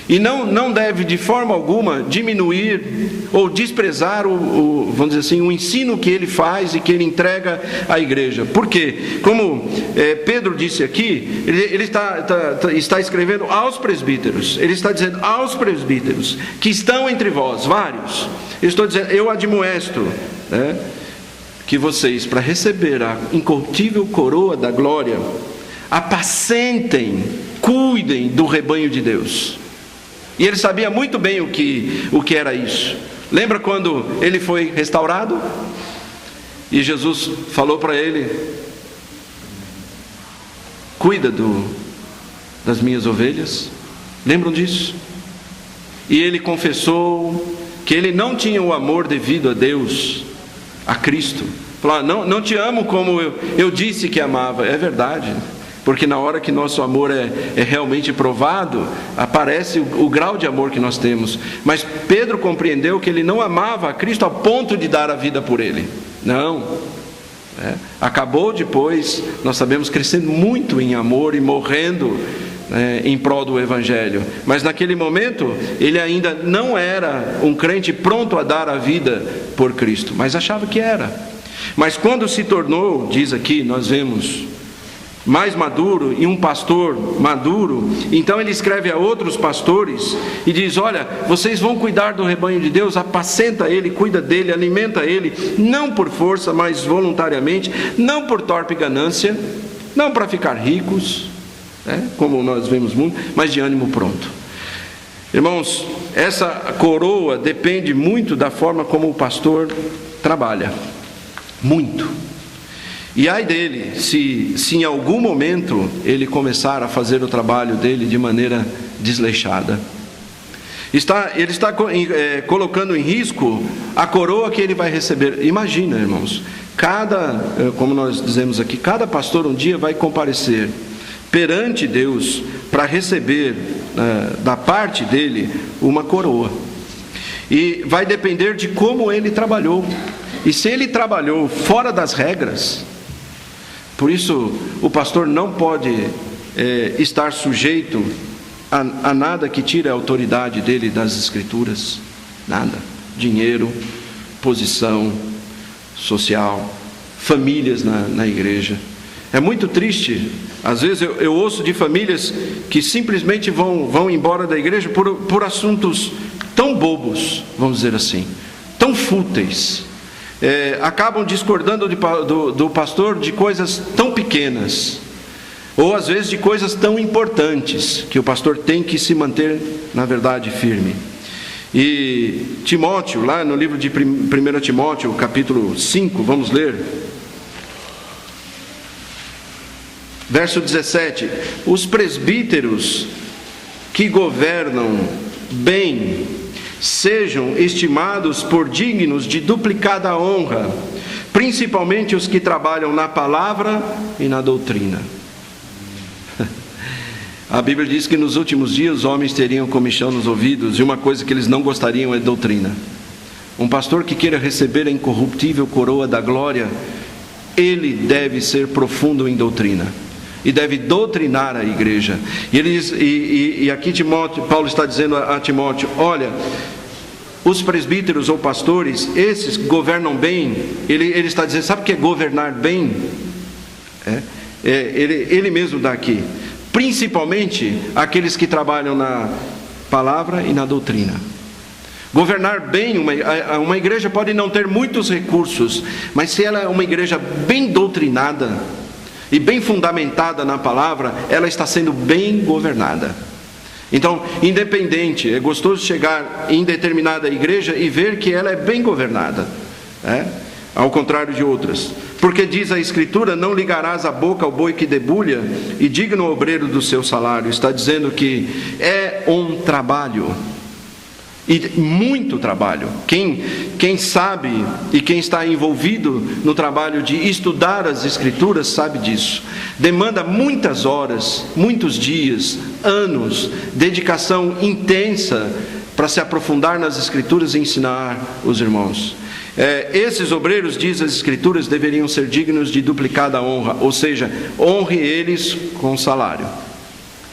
E não deve de forma alguma diminuir ou desprezar vamos dizer assim, o ensino que ele faz e que ele entrega à igreja. Porque, como Pedro disse aqui, ele está escrevendo aos presbíteros. Ele está dizendo aos presbíteros que estão entre vós, vários. Ele está dizendo: eu admoesto que vocês, para receber a incorruptível coroa da glória, apacentem, cuidem do rebanho de Deus. E ele sabia muito bem o que era isso. Lembra quando ele foi restaurado? E Jesus falou para ele: cuida das minhas ovelhas. Lembram disso? E ele confessou que ele não tinha o amor devido a Deus, a Cristo. Falou: não te amo como eu disse que amava. É verdade. Porque na hora que nosso amor é realmente provado, aparece o grau de amor que nós temos. Mas Pedro compreendeu que ele não amava a Cristo a ponto de dar a vida por ele. Não. Acabou depois, nós sabemos, crescendo muito em amor e morrendo em prol do Evangelho. Mas naquele momento, ele ainda não era um crente pronto a dar a vida por Cristo, mas achava que era. Mas quando se tornou, diz aqui, nós vemos, mais maduro, e um pastor maduro, então ele escreve a outros pastores e diz: olha, vocês vão cuidar do rebanho de Deus, apacenta ele, cuida dele, alimenta ele, não por força, mas voluntariamente, não por torpe ganância, não para ficar ricos, como nós vemos muito, mas de ânimo pronto. Irmãos, essa coroa depende muito da forma como o pastor trabalha, muito. E ai dele, se em algum momento ele começar a fazer o trabalho dele de maneira desleixada. Ele está colocando em risco a coroa que ele vai receber. Imagina, irmãos, como nós dizemos aqui, cada pastor um dia vai comparecer perante Deus para receber da parte dele uma coroa. E vai depender de como ele trabalhou. E se ele trabalhou fora das regras, Por isso, o pastor não pode estar sujeito a nada que tire a autoridade dele das Escrituras. Nada. Dinheiro, posição social, famílias na igreja. É muito triste. Às vezes eu ouço de famílias que simplesmente vão embora da igreja por assuntos tão bobos, vamos dizer assim, tão fúteis. Acabam discordando do pastor de coisas tão pequenas, ou às vezes de coisas tão importantes, que o pastor tem que se manter, na verdade, firme. E Timóteo, lá no livro de 1 Timóteo, capítulo 5, vamos ler. Verso 17: os presbíteros que governam bem sejam estimados por dignos de duplicada honra, principalmente os que trabalham na palavra e na doutrina. A Bíblia diz que nos últimos dias os homens teriam comichão nos ouvidos, e uma coisa que eles não gostariam é doutrina. Um pastor que queira receber a incorruptível coroa da glória, ele deve ser profundo em doutrina, e deve doutrinar a igreja. E aqui Paulo está dizendo a Timóteo: olha, os presbíteros ou pastores, esses governam bem. Ele está dizendo, sabe o que é governar bem? Ele mesmo dá aqui: principalmente aqueles que trabalham na palavra e na doutrina. Governar bem, uma igreja pode não ter muitos recursos, mas se ela é uma igreja bem doutrinada e bem fundamentada na palavra, ela está sendo bem governada. Então, independente, é gostoso chegar em determinada igreja e ver que ela é bem governada, ao contrário de outras. Porque diz a Escritura: não ligarás a boca ao boi que debulha, e digno obreiro do seu salário. Está dizendo que é um trabalho, e muito trabalho. Quem sabe e quem está envolvido no trabalho de estudar as Escrituras sabe disso. Demanda muitas horas, muitos dias, anos, dedicação intensa para se aprofundar nas Escrituras e ensinar os irmãos. Esses obreiros, diz as Escrituras, deveriam ser dignos de duplicada honra, ou seja, honre eles com salário,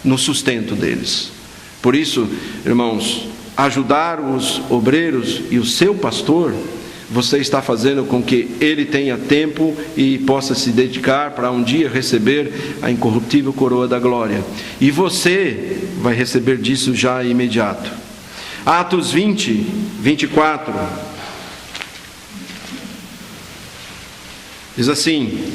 no sustento deles. Por isso, irmãos, ajudar os obreiros e o seu pastor, você está fazendo com que ele tenha tempo e possa se dedicar para um dia receber a incorruptível coroa da glória. E você vai receber disso já imediato. Atos 20, 24. Diz assim,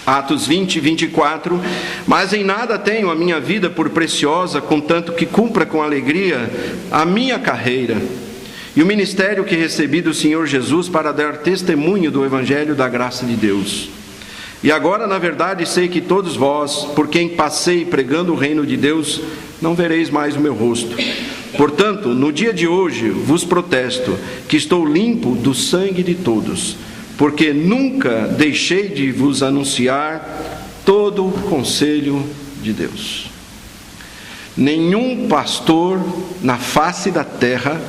Atos 20, 24: mas em nada tenho a minha vida por preciosa, contanto que cumpra com alegria a minha carreira e o ministério que recebi do Senhor Jesus para dar testemunho do Evangelho da graça de Deus. E agora, na verdade, sei que todos vós, por quem passei pregando o reino de Deus, não vereis mais o meu rosto. Portanto, no dia de hoje vos protesto que estou limpo do sangue de todos, porque nunca deixei de vos anunciar todo o conselho de Deus. Nenhum pastor na face da terra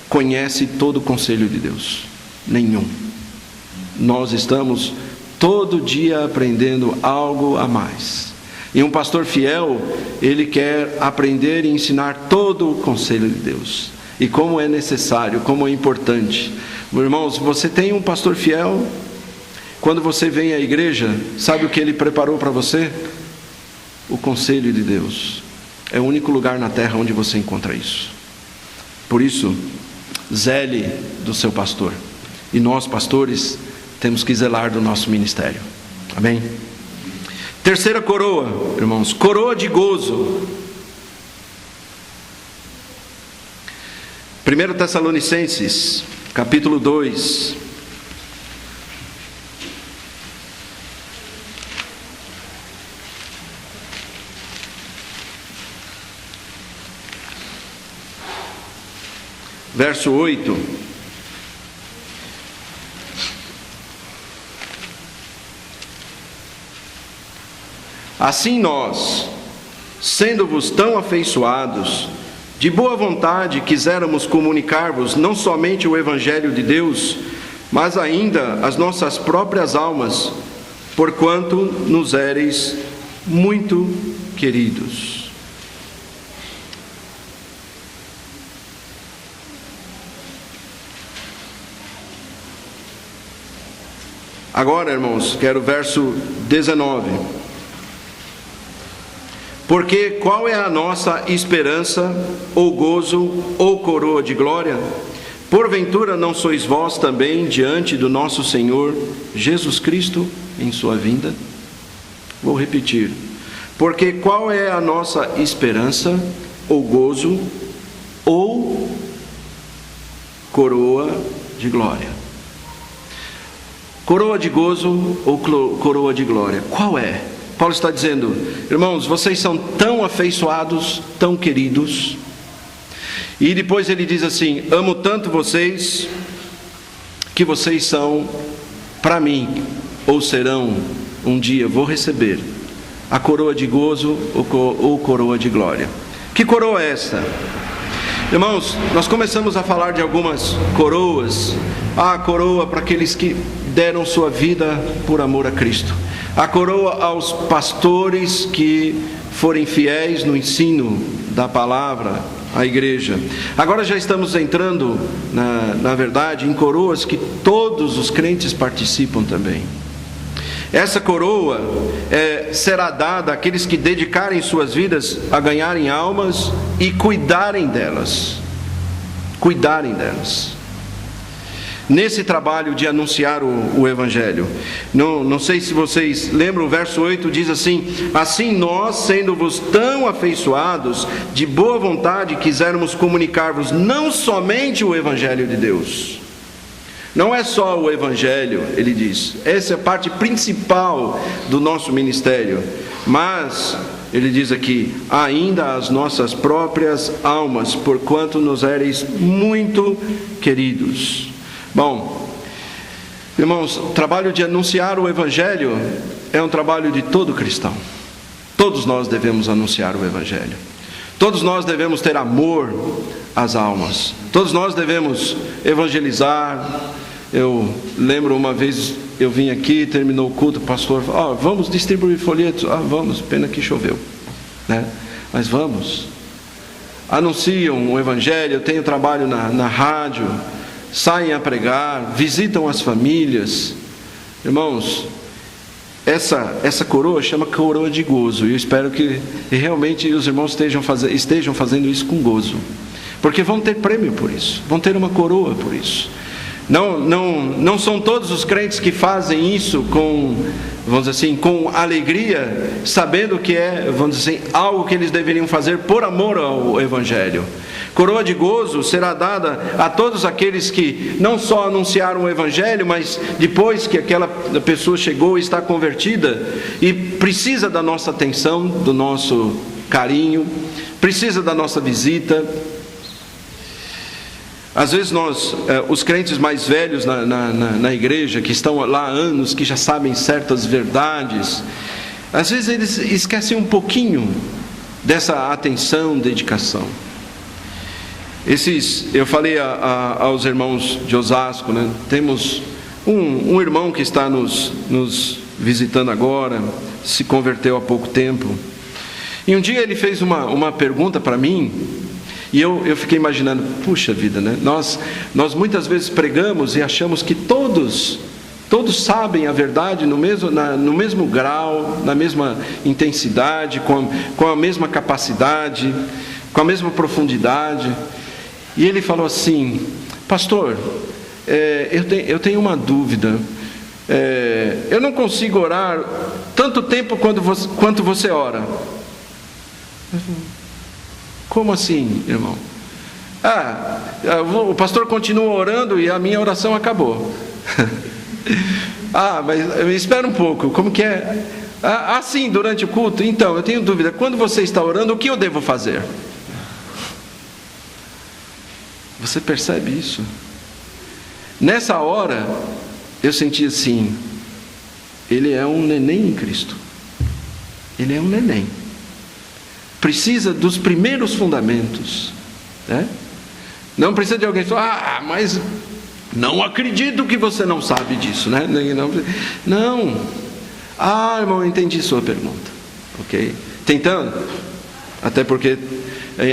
conhece todo o conselho de Deus. Nenhum. Nós estamos todo dia aprendendo algo a mais. E um pastor fiel, ele quer aprender e ensinar todo o conselho de Deus. E como é necessário, como é importante. Irmãos, você tem um pastor fiel, quando você vem à igreja, sabe o que ele preparou para você? O conselho de Deus. É o único lugar na terra onde você encontra isso. Por isso, zele do seu pastor. E nós, pastores, temos que zelar do nosso ministério. Amém? Terceira coroa, irmãos, coroa de gozo. 1 Tessalonicenses, capítulo 2. Verso 8. Assim nós, sendo-vos tão afeiçoados, de boa vontade quiséramos comunicar-vos não somente o Evangelho de Deus, mas ainda as nossas próprias almas, porquanto nos éreis muito queridos. Agora, irmãos, quero o verso 19. Porque qual é a nossa esperança, ou gozo, ou coroa de glória? Porventura não sois vós também diante do nosso Senhor Jesus Cristo em sua vinda? Vou repetir. Porque qual é a nossa esperança, ou gozo, ou coroa de glória? Coroa de gozo ou coroa de glória? Qual é? Paulo está dizendo: irmãos, vocês são tão afeiçoados, tão queridos. E depois ele diz assim: amo tanto vocês, que vocês são para mim, ou serão um dia, vou receber a coroa de gozo ou coroa de glória. Que coroa é esta? Irmãos, nós começamos a falar de algumas coroas. A coroa para aqueles que deram sua vida por amor a Cristo. A coroa aos pastores que forem fiéis no ensino da palavra à igreja. Agora já estamos entrando, na verdade, em coroas que todos os crentes participam também. Essa coroa será dada àqueles que dedicarem suas vidas a ganharem almas e cuidarem delas. Cuidarem delas. Nesse trabalho de anunciar o Evangelho. Não sei se vocês lembram, o verso 8 diz assim: assim nós, sendo-vos tão afeiçoados, de boa vontade quisermos comunicar-vos não somente o Evangelho de Deus. Não é só o Evangelho, ele diz, essa é a parte principal do nosso ministério, mas ele diz aqui, ainda as nossas próprias almas, porquanto nos éreis muito queridos. Bom, irmãos, o trabalho de anunciar o Evangelho é um trabalho de todo cristão. Todos nós devemos anunciar o Evangelho. Todos nós devemos ter amor às almas. Todos nós devemos evangelizar. Eu lembro uma vez, eu vim aqui, terminou o culto, o pastor falou: vamos distribuir folhetos. Vamos, pena que choveu, né? Mas vamos. Anunciam o Evangelho, eu tenho trabalho na rádio, saem a pregar, visitam as famílias. Irmãos, essa coroa chama coroa de gozo, e eu espero que realmente os irmãos estejam fazendo isso com gozo, porque vão ter prêmio por isso, vão ter uma coroa por isso. Não são todos os crentes que fazem isso com, vamos dizer assim, com alegria, sabendo que é, vamos dizer assim, algo que eles deveriam fazer por amor ao Evangelho. Coroa de gozo será dada a todos aqueles que não só anunciaram o Evangelho, mas depois que aquela pessoa chegou e está convertida e precisa da nossa atenção, do nosso carinho, precisa da nossa visita. Às vezes nós, os crentes mais velhos na igreja, que estão lá há anos, que já sabem certas verdades, às vezes eles esquecem um pouquinho dessa atenção, dedicação. Eu falei aos irmãos de Osasco, né? Temos um irmão que está nos visitando agora, se converteu há pouco tempo. E um dia ele fez uma pergunta para mim, e eu fiquei imaginando, puxa vida, né? Nós muitas vezes pregamos e achamos que todos sabem a verdade no mesmo grau, na mesma intensidade, com a mesma capacidade, com a mesma profundidade. E ele falou assim: pastor, eu tenho uma dúvida. Eu não consigo orar tanto tempo quanto você ora. Como assim, irmão? O pastor continua orando e a minha oração acabou. Mas espera um pouco, como que é? Sim, durante o culto. Então, eu tenho dúvida, quando você está orando, o que eu devo fazer? Você percebe isso? Nessa hora, eu senti assim: ele é um neném em Cristo. Ele é um neném. Precisa dos primeiros fundamentos, né? Não precisa de alguém que fale: mas não acredito que você não sabe disso, né? Não. Ah, irmão, eu entendi sua pergunta. Ok? Tentando. Até porque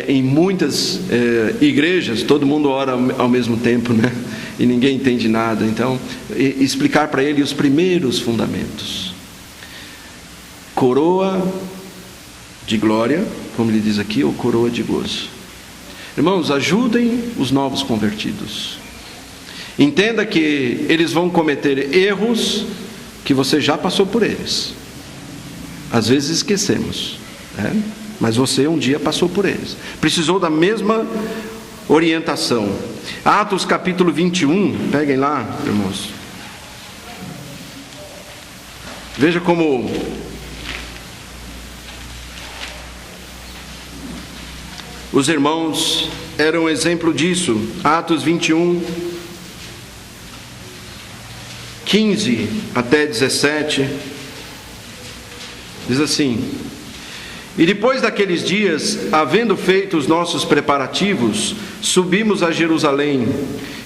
em muitas igrejas todo mundo ora ao mesmo tempo, né? E ninguém entende nada. Então, explicar para ele os primeiros fundamentos. Coroa de glória, como ele diz aqui, ou coroa de gozo. Irmãos, ajudem os novos convertidos. Entenda que eles vão cometer erros que você já passou por eles. Às vezes esquecemos, né? Mas você um dia passou por eles. Precisou da mesma orientação. Atos capítulo 21, peguem lá, irmãos. Veja como os irmãos eram um exemplo disso. Atos 21, 15 até 17, diz assim: E depois daqueles dias, havendo feito os nossos preparativos, subimos a Jerusalém.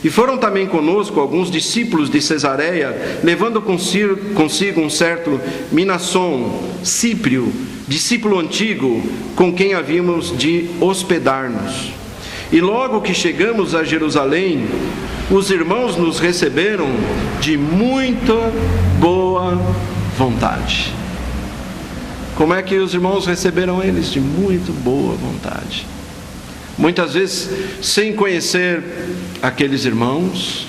E foram também conosco alguns discípulos de Cesareia, levando consigo um certo Minasson, Cíprio, discípulo antigo, com quem havíamos de hospedar-nos. E logo que chegamos a Jerusalém, os irmãos nos receberam de muita boa vontade. Como é que os irmãos receberam eles? De muito boa vontade. Muitas vezes, sem conhecer aqueles irmãos.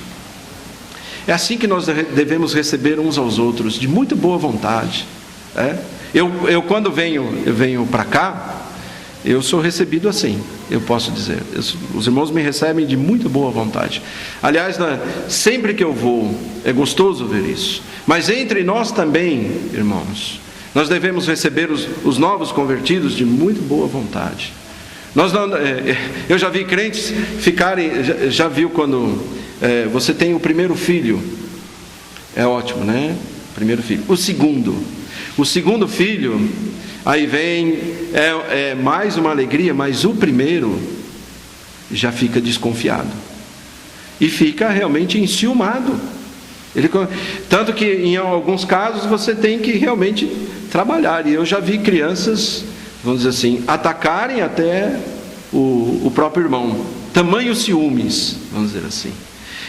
É assim que nós devemos receber uns aos outros, de muito boa vontade. Eu quando venho para cá, eu sou recebido assim, eu posso dizer. Os irmãos me recebem de muito boa vontade. Aliás, sempre que eu vou, é gostoso ver isso. Mas entre nós também, irmãos, nós devemos receber os novos convertidos de muito boa vontade. Eu já vi crentes ficarem... Já viu quando você tem o primeiro filho? É ótimo, né? Primeiro filho. O segundo filho, aí vem... É mais uma alegria, mas o primeiro já fica desconfiado. E fica realmente enciumado. Tanto que em alguns casos você tem que realmente trabalhar. E eu já vi crianças, vamos dizer assim, atacarem até o próprio irmão. Tamanho ciúmes, vamos dizer assim.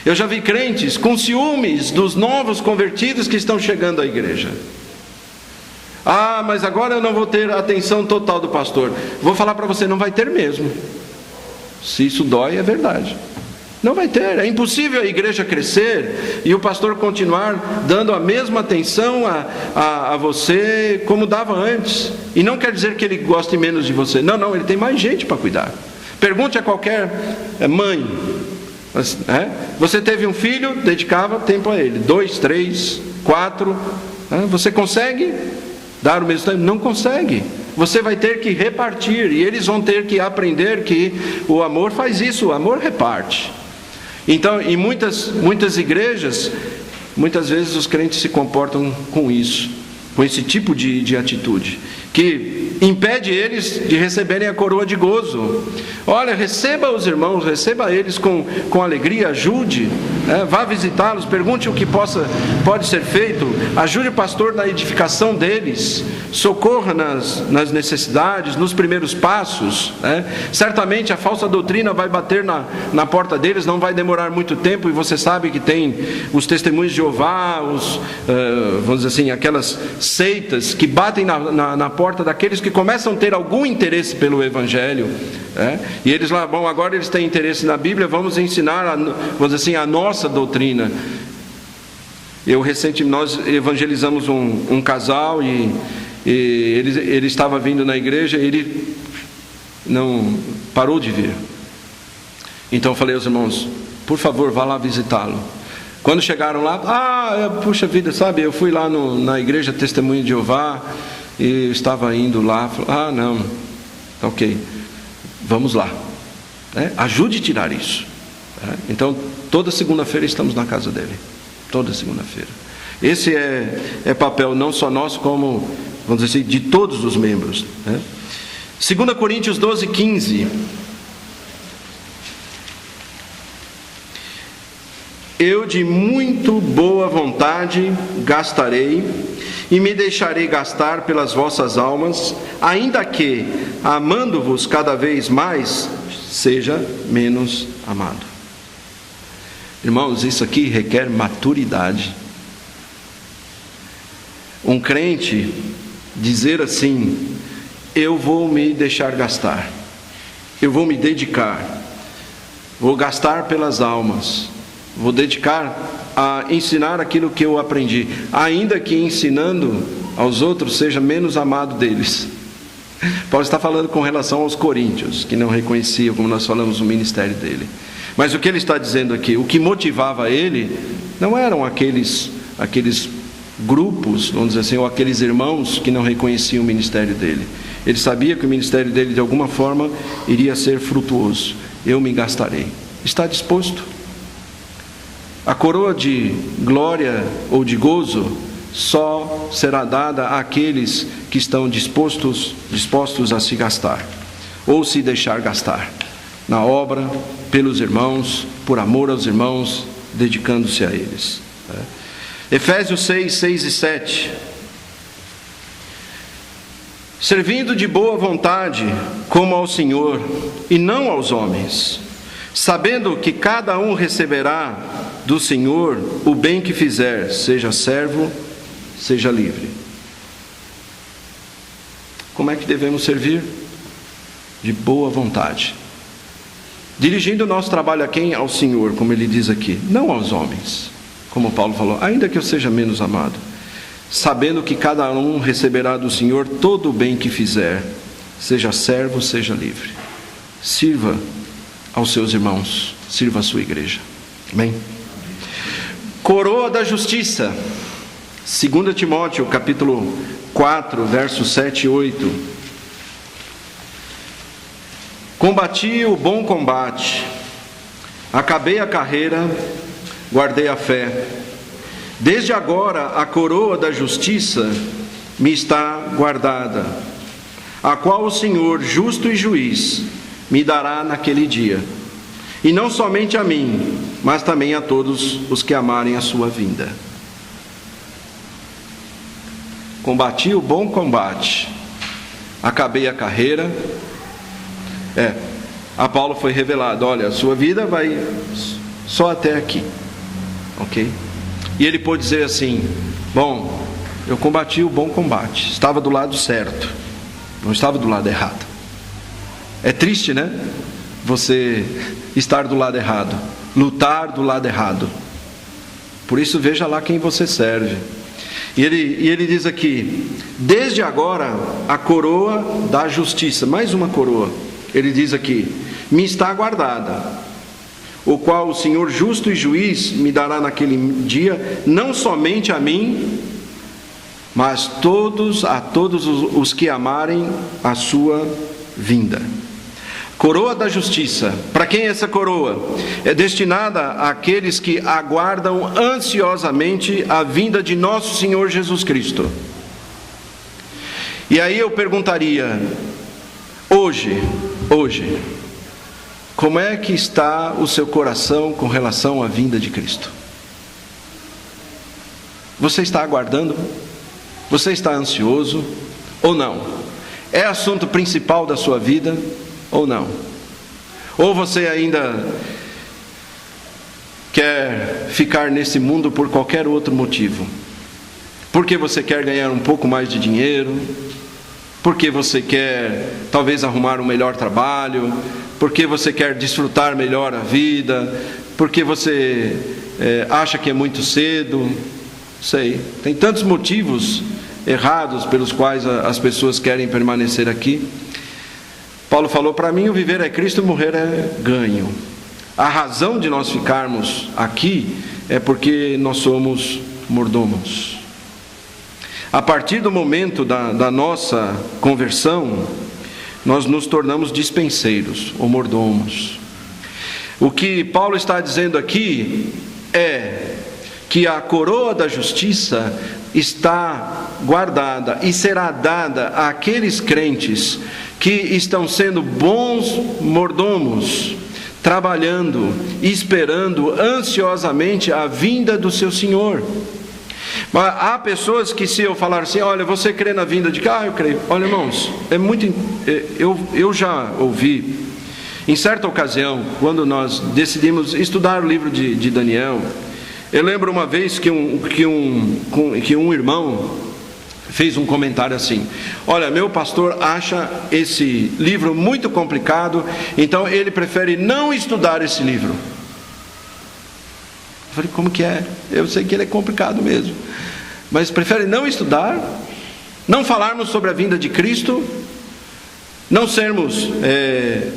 Eu já vi crentes com ciúmes dos novos convertidos que estão chegando à igreja. Ah, mas agora eu não vou ter a atenção total do pastor. Vou falar para você, não vai ter mesmo. Se isso dói, é verdade. Não vai ter, é impossível a igreja crescer e o pastor continuar dando a mesma atenção a você como dava antes. E não quer dizer que ele goste menos de você. Não, ele tem mais gente para cuidar. Pergunte a qualquer mãe. Você teve um filho, dedicava tempo a ele. 2, 3, 4. Você consegue dar o mesmo tempo? Não consegue. Você vai ter que repartir. E eles vão ter que aprender que o amor faz isso. O amor reparte. Então, em muitas igrejas, muitas vezes os crentes se comportam com isso, com esse tipo de atitude, que impede eles de receberem a coroa de gozo. Olha, receba os irmãos, receba eles com alegria, ajude, vá visitá-los, pergunte o que pode ser feito, ajude o pastor na edificação deles, socorra nas necessidades, nos primeiros passos. Certamente a falsa doutrina vai bater na porta deles, não vai demorar muito tempo, e você sabe que tem os testemunhos de Jeová, vamos dizer assim, aquelas seitas que batem na porta daqueles que começam a ter algum interesse pelo Evangelho, e eles lá, bom, agora eles têm interesse na Bíblia, vamos ensinar, vamos dizer assim, a nossa doutrina. Recentemente nós evangelizamos um casal e ele estava vindo na igreja, ele não parou de vir. Então eu falei aos irmãos, por favor, vá lá visitá-lo. Quando chegaram lá, puxa vida, sabe, eu fui lá na igreja Testemunho de Jeová e eu estava indo lá. Não, ok, vamos lá. Ajude a tirar isso. Então toda segunda-feira estamos na casa dele, toda segunda-feira. Esse é papel não só nosso, como, vamos dizer assim, de todos os membros. 2 Coríntios 12, 15. Eu de muito boa vontade vontade gastarei, e me deixarei gastar pelas vossas almas, ainda que, amando-vos cada vez mais, seja menos amado. Irmãos, isso aqui requer maturidade. Um crente dizer assim: eu vou me deixar gastar, eu vou me dedicar, vou gastar pelas almas, vou dedicar a ensinar aquilo que eu aprendi, ainda que ensinando aos outros seja menos amado deles. Paulo está falando com relação aos coríntios, que não reconheciam, como nós falamos, o ministério dele. Mas o que ele está dizendo aqui, o que motivava ele, não eram aqueles grupos, vamos dizer assim, ou aqueles irmãos que não reconheciam o ministério dele. Ele sabia que o ministério dele, de alguma forma, iria ser frutuoso. Eu me gastarei. Está disposto? A coroa de glória ou de gozo só será dada àqueles que estão dispostos a se gastar, ou se deixar gastar, na obra, pelos irmãos, por amor aos irmãos, dedicando-se a eles. Efésios 6, 6 e 7. Servindo de boa vontade, como ao Senhor, e não aos homens, sabendo que cada um receberá do Senhor o bem que fizer, seja servo, seja livre. Como é que devemos servir? De boa vontade. Dirigindo o nosso trabalho a quem? Ao Senhor, como ele diz aqui, não aos homens, como Paulo falou, ainda que eu seja menos amado, sabendo que cada um receberá do Senhor todo o bem que fizer, seja servo, seja livre. Sirva aos seus irmãos, sirva a sua igreja. Amém? Coroa da justiça, 2 Timóteo, capítulo 4, versos 7 e 8. Combati o bom combate, acabei a carreira, guardei a fé. Desde agora a coroa da justiça me está guardada, a qual o Senhor, justo e juiz, me dará naquele dia. E não somente a mim, mas também a todos os que amarem a sua vinda. Combati o bom combate, acabei a carreira. A Paulo foi revelado, olha, a sua vida vai só até aqui, ok? E ele pôde dizer assim: bom, eu combati o bom combate, estava do lado certo, não estava do lado errado. É triste, né? Você estar do lado errado, lutar do lado errado. Por isso veja lá quem você serve. E ele diz aqui: desde agora a coroa da justiça, mais uma coroa, ele diz aqui, me está guardada, o qual o Senhor justo e juiz me dará naquele dia, não somente a mim, mas a todos os que amarem a sua vinda. Coroa da justiça. Para quem é essa coroa? É destinada àqueles que aguardam ansiosamente a vinda de nosso Senhor Jesus Cristo. E aí eu perguntaria, hoje, como é que está o seu coração com relação à vinda de Cristo? Você está aguardando? Você está ansioso ou não? É assunto principal da sua vida ou não? Ou você ainda quer ficar nesse mundo por qualquer outro motivo? Porque você quer ganhar um pouco mais de dinheiro, porque você quer talvez arrumar um melhor trabalho, porque você quer desfrutar melhor a vida, porque você acha que é muito cedo. Sei, tem tantos motivos errados pelos quais as pessoas querem permanecer aqui. Paulo falou, para mim o viver é Cristo, morrer é ganho. A razão de nós ficarmos aqui é porque nós somos mordomos. A partir do momento da nossa conversão, nós nos tornamos dispenseiros ou mordomos. O que Paulo está dizendo aqui é que a coroa da justiça está guardada e será dada àqueles crentes que estão sendo bons mordomos, trabalhando, esperando ansiosamente a vinda do seu Senhor. Mas há pessoas que, se eu falar assim, olha, você crê na vinda de cá? Eu creio. Olha, irmãos, eu já ouvi, em certa ocasião, quando nós decidimos estudar o livro de Daniel, eu lembro uma vez que um irmão fez um comentário assim: olha, meu pastor acha esse livro muito complicado, então ele prefere não estudar esse livro. Eu falei, como que é? Eu sei que ele é complicado mesmo, mas prefere não estudar, não falarmos sobre a vinda de Cristo, não sermos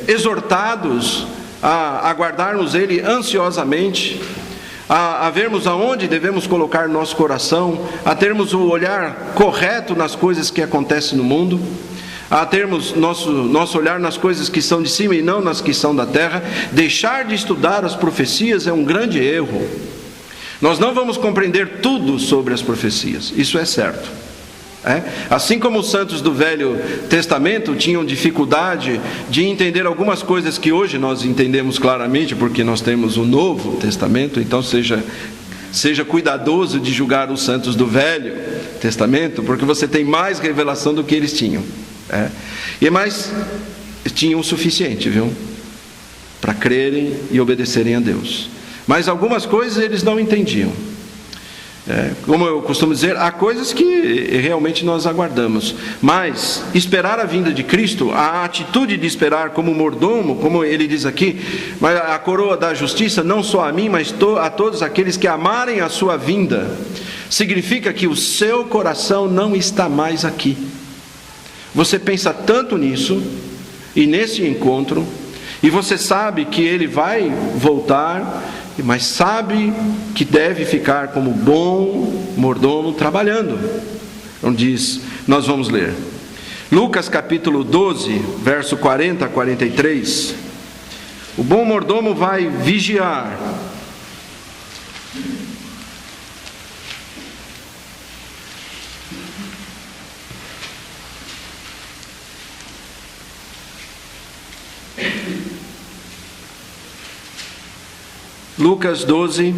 exortados a aguardarmos Ele ansiosamente, a vermos aonde devemos colocar nosso coração, a termos o olhar correto nas coisas que acontecem no mundo, a termos nosso olhar nas coisas que são de cima e não nas que são da terra. Deixar de estudar as profecias é um grande erro. Nós não vamos compreender tudo sobre as profecias, isso é certo. Assim como os santos do Velho Testamento tinham dificuldade de entender algumas coisas que hoje nós entendemos claramente, porque nós temos o Novo Testamento, então seja cuidadoso de julgar os santos do Velho Testamento, porque você tem mais revelação do que eles tinham. Mas tinham o suficiente, viu? Para crerem e obedecerem a Deus. Mas algumas coisas eles não entendiam. Como eu costumo dizer, há coisas que realmente nós aguardamos, mas esperar a vinda de Cristo, a atitude de esperar como mordomo, como ele diz aqui, mas a coroa da justiça não só a mim, mas a todos aqueles que amarem a sua vinda, significa que o seu coração não está mais aqui. Você pensa tanto nisso e nesse encontro, e você sabe que ele vai voltar, mas sabe que deve ficar como bom mordomo trabalhando. Então diz, nós vamos ler Lucas capítulo 12, verso 40 a 43. O bom mordomo vai vigiar. Lucas 12,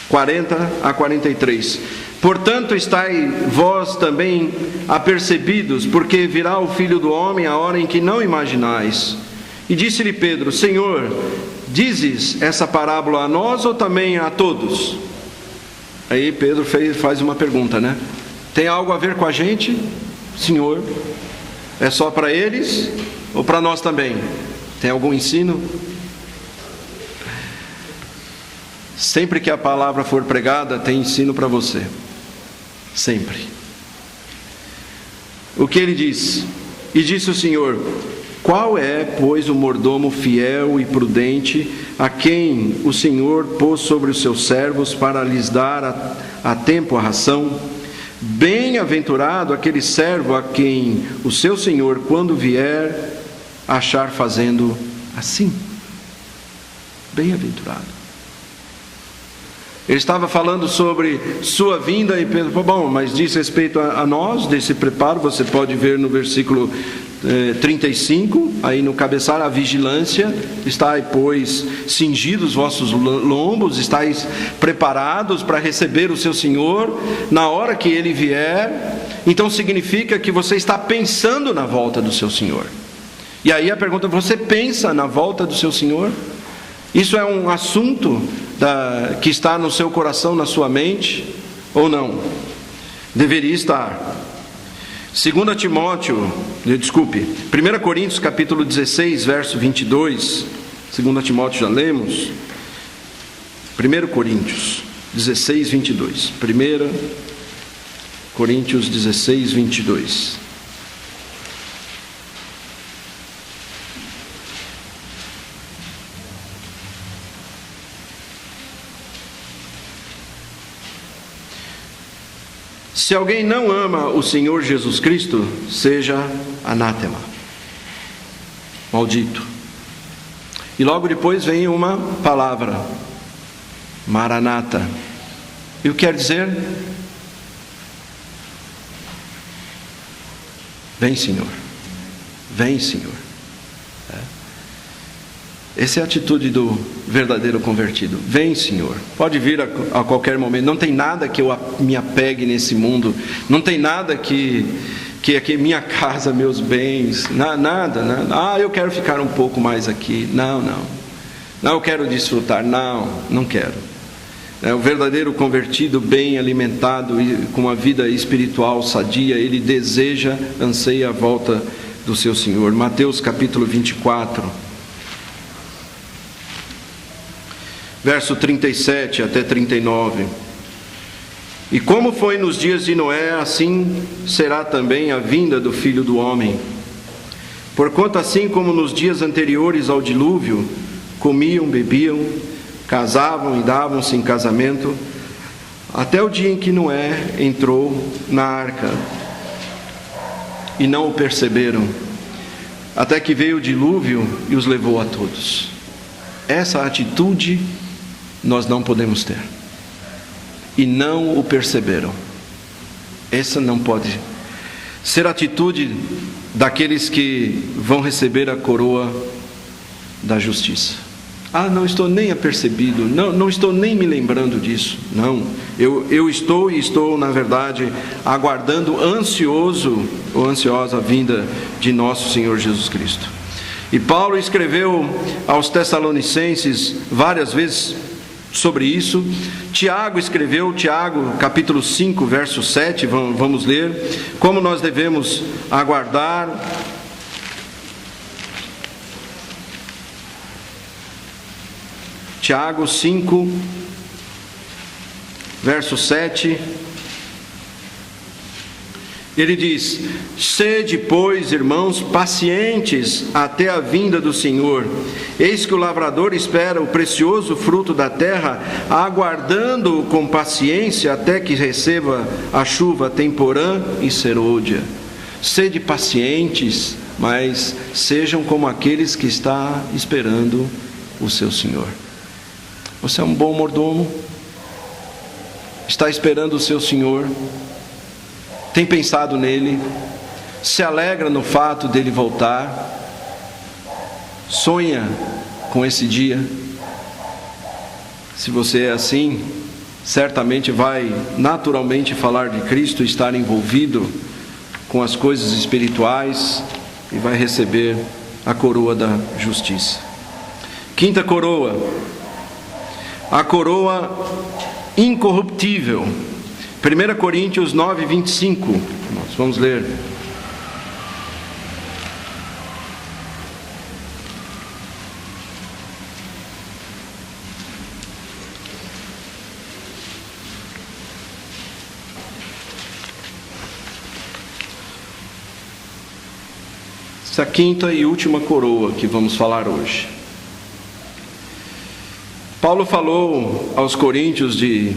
40 a 43. Portanto, estai vós também apercebidos, porque virá o Filho do Homem a hora em que não imaginais. E disse-lhe Pedro, Senhor, dizes essa parábola a nós ou também a todos? Aí Pedro faz uma pergunta, né? Tem algo a ver com a gente? Senhor, é só para eles ou para nós também? Tem algum ensino? Sempre que a palavra for pregada, tem ensino para você. Sempre. O que ele diz? E disse o Senhor, qual é, pois, o mordomo fiel e prudente, a quem o Senhor pôs sobre os seus servos para lhes dar a tempo a ração? Bem-aventurado aquele servo a quem o seu Senhor, quando vier, achar fazendo assim. Bem-aventurado. Ele estava falando sobre sua vinda e Pedro falou, bom, mas diz respeito a nós, desse preparo, você pode ver no versículo 35, aí no cabeçalho, a vigilância, estai, pois, cingidos os vossos lombos, estáis preparados para receber o seu Senhor, na hora que Ele vier. Então significa que você está pensando na volta do seu Senhor. E aí a pergunta, você pensa na volta do seu Senhor? Isso é um assunto que está no seu coração, na sua mente, ou não? Deveria estar. 1 Coríntios capítulo 16, verso 22, 2 Timóteo já lemos, 1 Coríntios 16, 22, 1 Coríntios 16, 22. Se alguém não ama o Senhor Jesus Cristo, seja anátema, maldito. E logo depois vem uma palavra, Maranata. E o que quer dizer? Vem, Senhor. Vem, Senhor. Essa é a atitude do verdadeiro convertido. Vem, Senhor, pode vir a qualquer momento. Não tem nada que eu me apegue nesse mundo. Não tem nada que aqui minha casa, meus bens, nada. Ah, eu quero ficar um pouco mais aqui. Não, eu quero desfrutar. Não quero. O verdadeiro convertido, bem alimentado e com uma vida espiritual sadia, ele deseja, anseia a volta do seu Senhor. Mateus capítulo 24, verso 37 até 39. E como foi nos dias de Noé, assim será também a vinda do Filho do Homem. Porquanto assim como nos dias anteriores ao dilúvio, comiam, bebiam, casavam e davam-se em casamento, até o dia em que Noé entrou na arca, e não o perceberam, até que veio o dilúvio e os levou a todos. Essa atitude nós não podemos ter. E não o perceberam. Essa não pode ser a atitude daqueles que vão receber a coroa da justiça. Ah, não estou nem apercebido, não estou nem me lembrando disso. Não, eu estou, na verdade, aguardando ansioso ou ansiosa a vinda de nosso Senhor Jesus Cristo. E Paulo escreveu aos Tessalonicenses várias vezes sobre isso. Tiago escreveu, Tiago capítulo 5, verso 7, vamos ler, como nós devemos aguardar. Tiago 5, verso 7, ele diz: sede, pois, irmãos, pacientes até a vinda do Senhor. Eis que o lavrador espera o precioso fruto da terra, aguardando-o com paciência até que receba a chuva temporã e serôdia. Sede pacientes, mas sejam como aqueles que estão esperando o seu Senhor. Você é um bom mordomo? Está esperando o seu Senhor? Tem pensado nele? Se alegra no fato dele voltar? Sonha com esse dia? Se você é assim, certamente vai naturalmente falar de Cristo, estar envolvido com as coisas espirituais e vai receber a coroa da justiça. Quinta coroa, a coroa incorruptível. 1 Coríntios 9, 25. Nós vamos ler. Essa é a quinta e última coroa que vamos falar hoje. Paulo falou aos coríntios de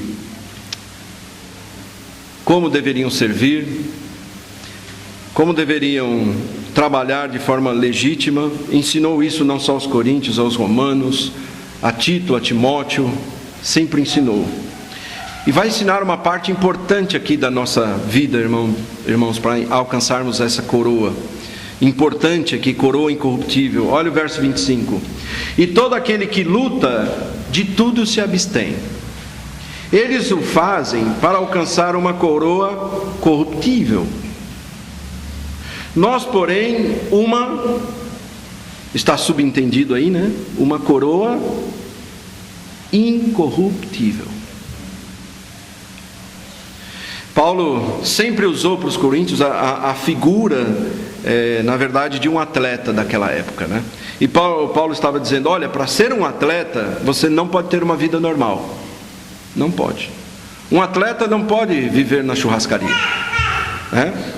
como deveriam servir, como deveriam trabalhar de forma legítima. Ensinou isso não só aos coríntios, aos romanos, a Tito, a Timóteo, sempre ensinou. E vai ensinar uma parte importante aqui da nossa vida, irmãos, para alcançarmos essa coroa. Importante aqui, coroa incorruptível. Olha o verso 25. E todo aquele que luta, de tudo se abstém. Eles o fazem para alcançar uma coroa corruptível. Nós, porém, está subentendido aí, né? Uma coroa incorruptível. Paulo sempre usou para os coríntios a figura, na verdade, de um atleta daquela época, né? E Paulo estava dizendo, olha, para ser um atleta, você não pode ter uma vida normal. Não pode. Um atleta não pode viver na churrascaria.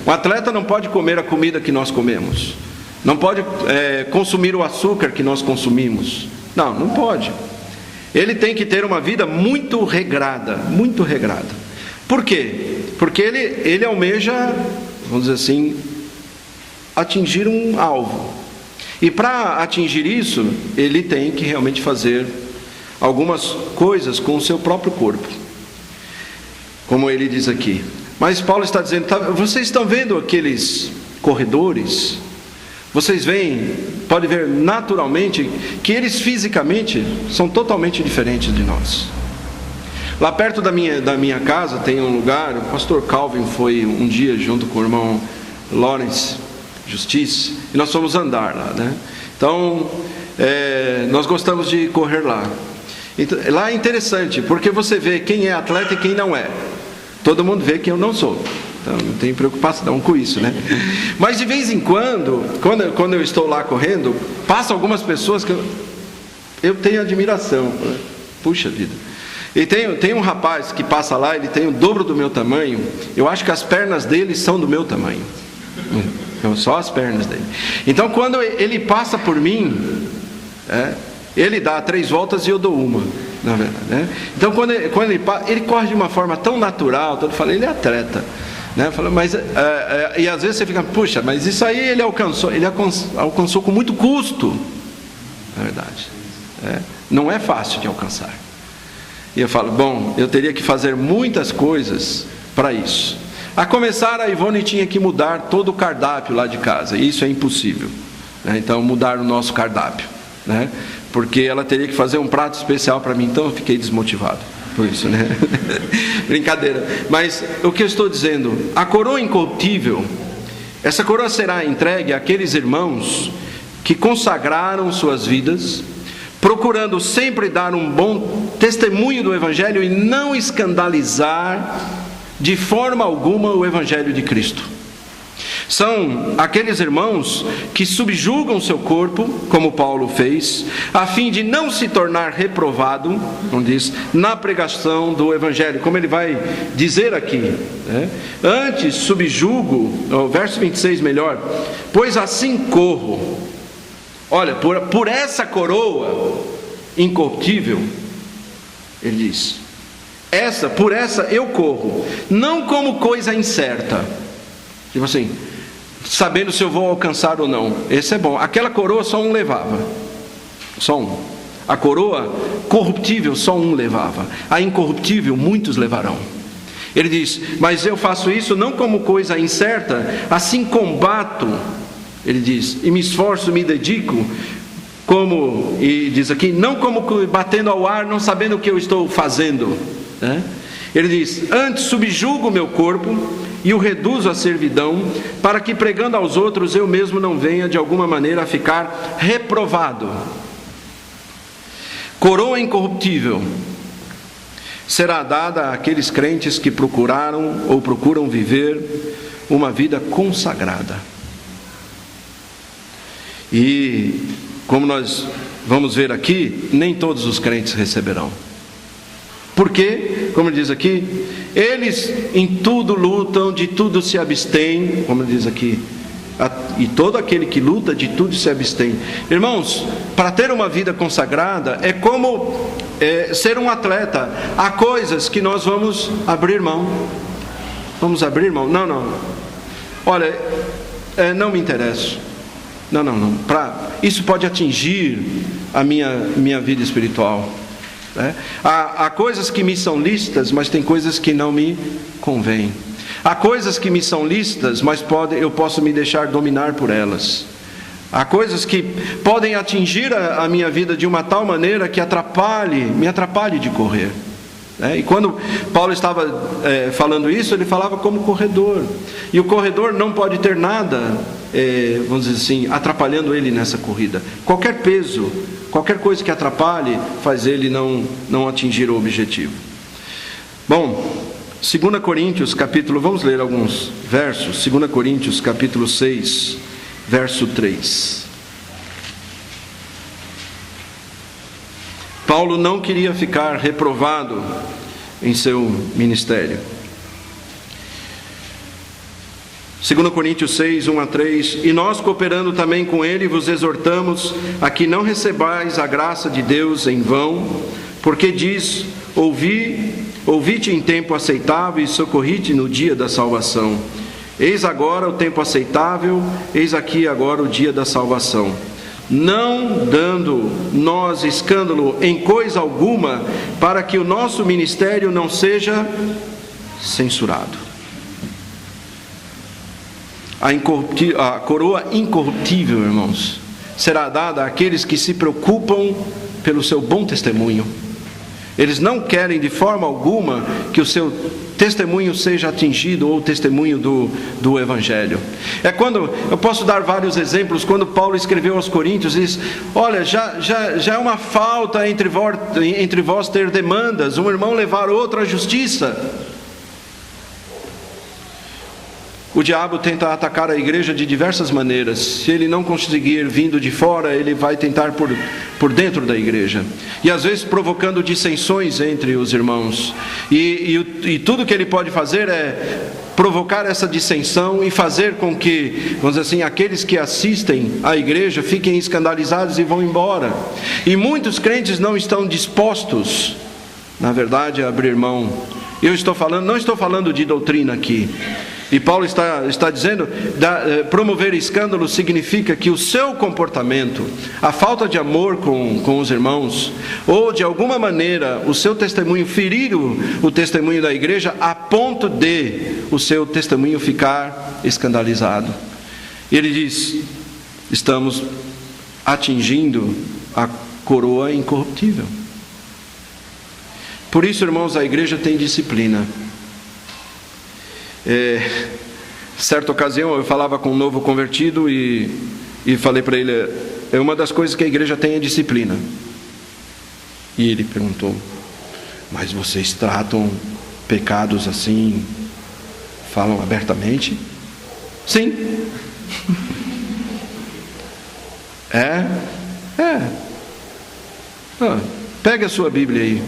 Um atleta não pode comer a comida que nós comemos. Não pode consumir o açúcar que nós consumimos. Não pode. Ele tem que ter uma vida muito regrada, muito regrada. Por quê? Porque ele almeja, vamos dizer assim, atingir um alvo. E para atingir isso, ele tem que realmente fazer algumas coisas com o seu próprio corpo, como ele diz aqui. Mas Paulo está dizendo, vocês estão vendo aqueles corredores? vocês veem, pode ver naturalmente, que eles fisicamente são totalmente diferentes de nós. Lá perto da minha casa tem um lugar, o pastor Calvin foi um dia junto com o irmão Lawrence Justice, e nós fomos andar lá, né? Então, nós gostamos de correr lá. Então, lá é interessante, porque você vê quem é atleta e quem não é. Todo mundo vê que eu não sou. Então, não tem preocupação com isso, né? Mas de vez em quando eu estou lá correndo, passam algumas pessoas que eu tenho admiração. Puxa vida. E tem um rapaz que passa lá, ele tem o dobro do meu tamanho. Eu acho que as pernas dele são do meu tamanho. Só as pernas dele. Então, quando ele passa por mim, ele dá 3 voltas e eu dou uma, na verdade, né? Então, quando ele corre de uma forma tão natural, eu falei, ele é atleta, né? Falo, mas e às vezes você fica, puxa, mas isso aí ele alcançou com muito custo, na verdade, não é fácil de alcançar. E eu falo, bom, eu teria que fazer muitas coisas para isso. A começar, a Ivone tinha que mudar todo o cardápio lá de casa, e isso é impossível, né? Então, mudar o nosso cardápio, né? Porque ela teria que fazer um prato especial para mim, então eu fiquei desmotivado por isso, né? Brincadeira. Mas o que eu estou dizendo, a coroa incorruptível, essa coroa será entregue àqueles irmãos que consagraram suas vidas, procurando sempre dar um bom testemunho do Evangelho e não escandalizar de forma alguma o Evangelho de Cristo. São aqueles irmãos que subjugam seu corpo, como Paulo fez, a fim de não se tornar reprovado, como diz, na pregação do Evangelho, como ele vai dizer aqui, né? Antes subjugo, o verso 26 melhor, pois assim corro. Olha, por essa coroa incorruptível, ele diz, por essa eu corro, não como coisa incerta, tipo assim, sabendo se eu vou alcançar ou não. Esse é bom. Aquela coroa só um levava, só um. A coroa corruptível só um levava, a incorruptível muitos levarão. Ele diz, mas eu faço isso não como coisa incerta, assim combato, ele diz, e me esforço, me dedico, e diz aqui, não como batendo ao ar, não sabendo o que eu estou fazendo, né? Ele diz, antes subjugo o meu corpo e o reduzo à servidão, para que pregando aos outros eu mesmo não venha de alguma maneira a ficar reprovado. Coroa incorruptível será dada àqueles crentes que procuraram ou procuram viver uma vida consagrada. E como nós vamos ver aqui, nem todos os crentes receberão. Porque, como diz aqui, eles em tudo lutam, de tudo se abstêm, como diz aqui, e todo aquele que luta, de tudo se abstém. Irmãos, para ter uma vida consagrada, é como ser um atleta. Há coisas que nós vamos abrir mão. Vamos abrir mão? Não. Olha, não me interesso. Não. Isso pode atingir a minha vida espiritual. Há coisas que me são lícitas, mas tem coisas que não me convêm. Há coisas que me são lícitas, mas eu posso me deixar dominar por elas. Há coisas que podem atingir a minha vida de uma tal maneira que me atrapalhe de correr. E quando Paulo estava falando isso, ele falava como corredor. E o corredor não pode ter nada, vamos dizer assim, atrapalhando ele nessa corrida. Qualquer peso, qualquer coisa que atrapalhe, faz ele não atingir o objetivo. Bom, 2 Coríntios capítulo, vamos ler alguns versos. 2 Coríntios capítulo 6, verso 3. Paulo não queria ficar reprovado em seu ministério. 2 Coríntios 6, 1 a 3. E nós, cooperando também com ele, vos exortamos a que não recebais a graça de Deus em vão, porque diz, ouvi-te em tempo aceitável e socorri-te no dia da salvação. Eis agora o tempo aceitável, eis aqui agora o dia da salvação. Não dando nós escândalo em coisa alguma, para que o nosso ministério não seja censurado. A coroa incorruptível, irmãos, será dada àqueles que se preocupam pelo seu bom testemunho. Eles não querem de forma alguma que o seu testemunho seja atingido, ou o testemunho do Evangelho. É quando, eu posso dar vários exemplos, quando Paulo escreveu aos Coríntios, diz: olha, já é uma falta entre vós ter demandas, um irmão levar outro à justiça. O diabo tenta atacar a igreja de diversas maneiras. Se ele não conseguir vindo de fora, ele vai tentar por dentro da igreja. E às vezes provocando dissensões entre os irmãos. E tudo que ele pode fazer é provocar essa dissensão e fazer com que, vamos dizer assim, aqueles que assistem à igreja fiquem escandalizados e vão embora. E muitos crentes não estão dispostos, na verdade, a abrir mão. Não estou falando de doutrina aqui. E Paulo está dizendo, promover escândalo significa que o seu comportamento, a falta de amor com os irmãos, ou de alguma maneira o seu testemunho ferir o testemunho da igreja, a ponto de o seu testemunho ficar escandalizado. E ele diz: estamos atingindo a coroa incorruptível. Por isso, irmãos, a igreja tem disciplina. Certa ocasião eu falava com um novo convertido e falei para ele: é uma das coisas que a igreja tem é disciplina. E ele perguntou: mas vocês tratam pecados assim, falam abertamente? Sim. Pegue a sua Bíblia aí,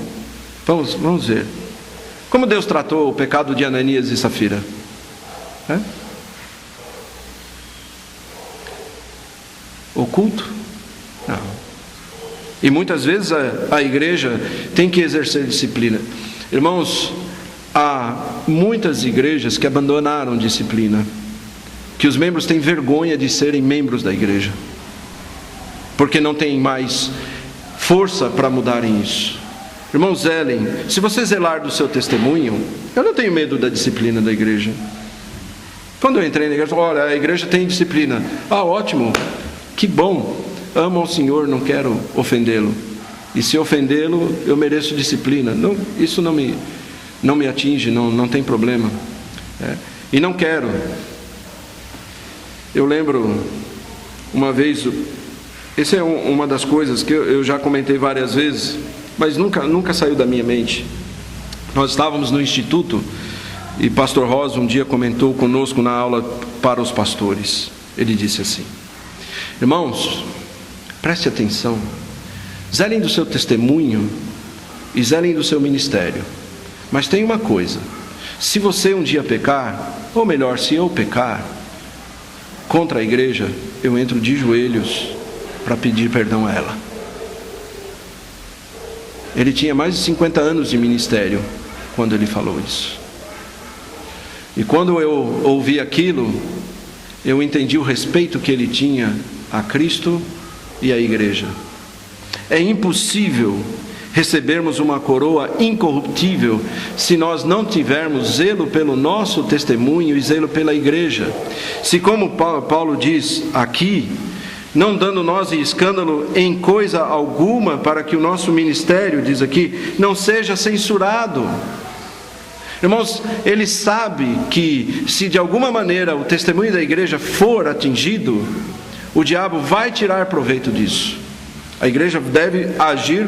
vamos ver. Como Deus tratou o pecado de Ananias e Safira? Oculto? Não. E muitas vezes a igreja tem que exercer disciplina. Irmãos, há muitas igrejas que abandonaram disciplina, que os membros têm vergonha de serem membros da igreja, porque não têm mais força para mudarem isso. Irmão, zelem. Se você zelar do seu testemunho, eu não tenho medo da disciplina da igreja. Quando eu entrei na igreja, olha, a igreja tem disciplina. Ótimo, que bom. Amo ao Senhor, não quero ofendê-lo. E se ofendê-lo, eu mereço disciplina. Não, isso não me atinge, não tem problema. E não quero. Eu lembro uma vez, essa é uma das coisas que eu já comentei várias vezes, mas nunca saiu da minha mente. Nós estávamos no instituto e pastor Rosa um dia comentou conosco na aula para os pastores. Ele disse assim: irmãos, preste atenção, zelem do seu testemunho e zelem do seu ministério. Mas tem uma coisa: se você um dia pecar, ou melhor, se eu pecar contra a igreja, eu entro de joelhos para pedir perdão a ela. Ele tinha mais de 50 anos de ministério quando ele falou isso. E quando eu ouvi aquilo, eu entendi o respeito que ele tinha a Cristo e à igreja. É impossível recebermos uma coroa incorruptível se nós não tivermos zelo pelo nosso testemunho e zelo pela igreja. Se, como Paulo diz aqui, não dando nós escândalo em coisa alguma, para que o nosso ministério, diz aqui, não seja censurado. Irmãos, ele sabe que se de alguma maneira o testemunho da igreja for atingido, o diabo vai tirar proveito disso. A igreja deve agir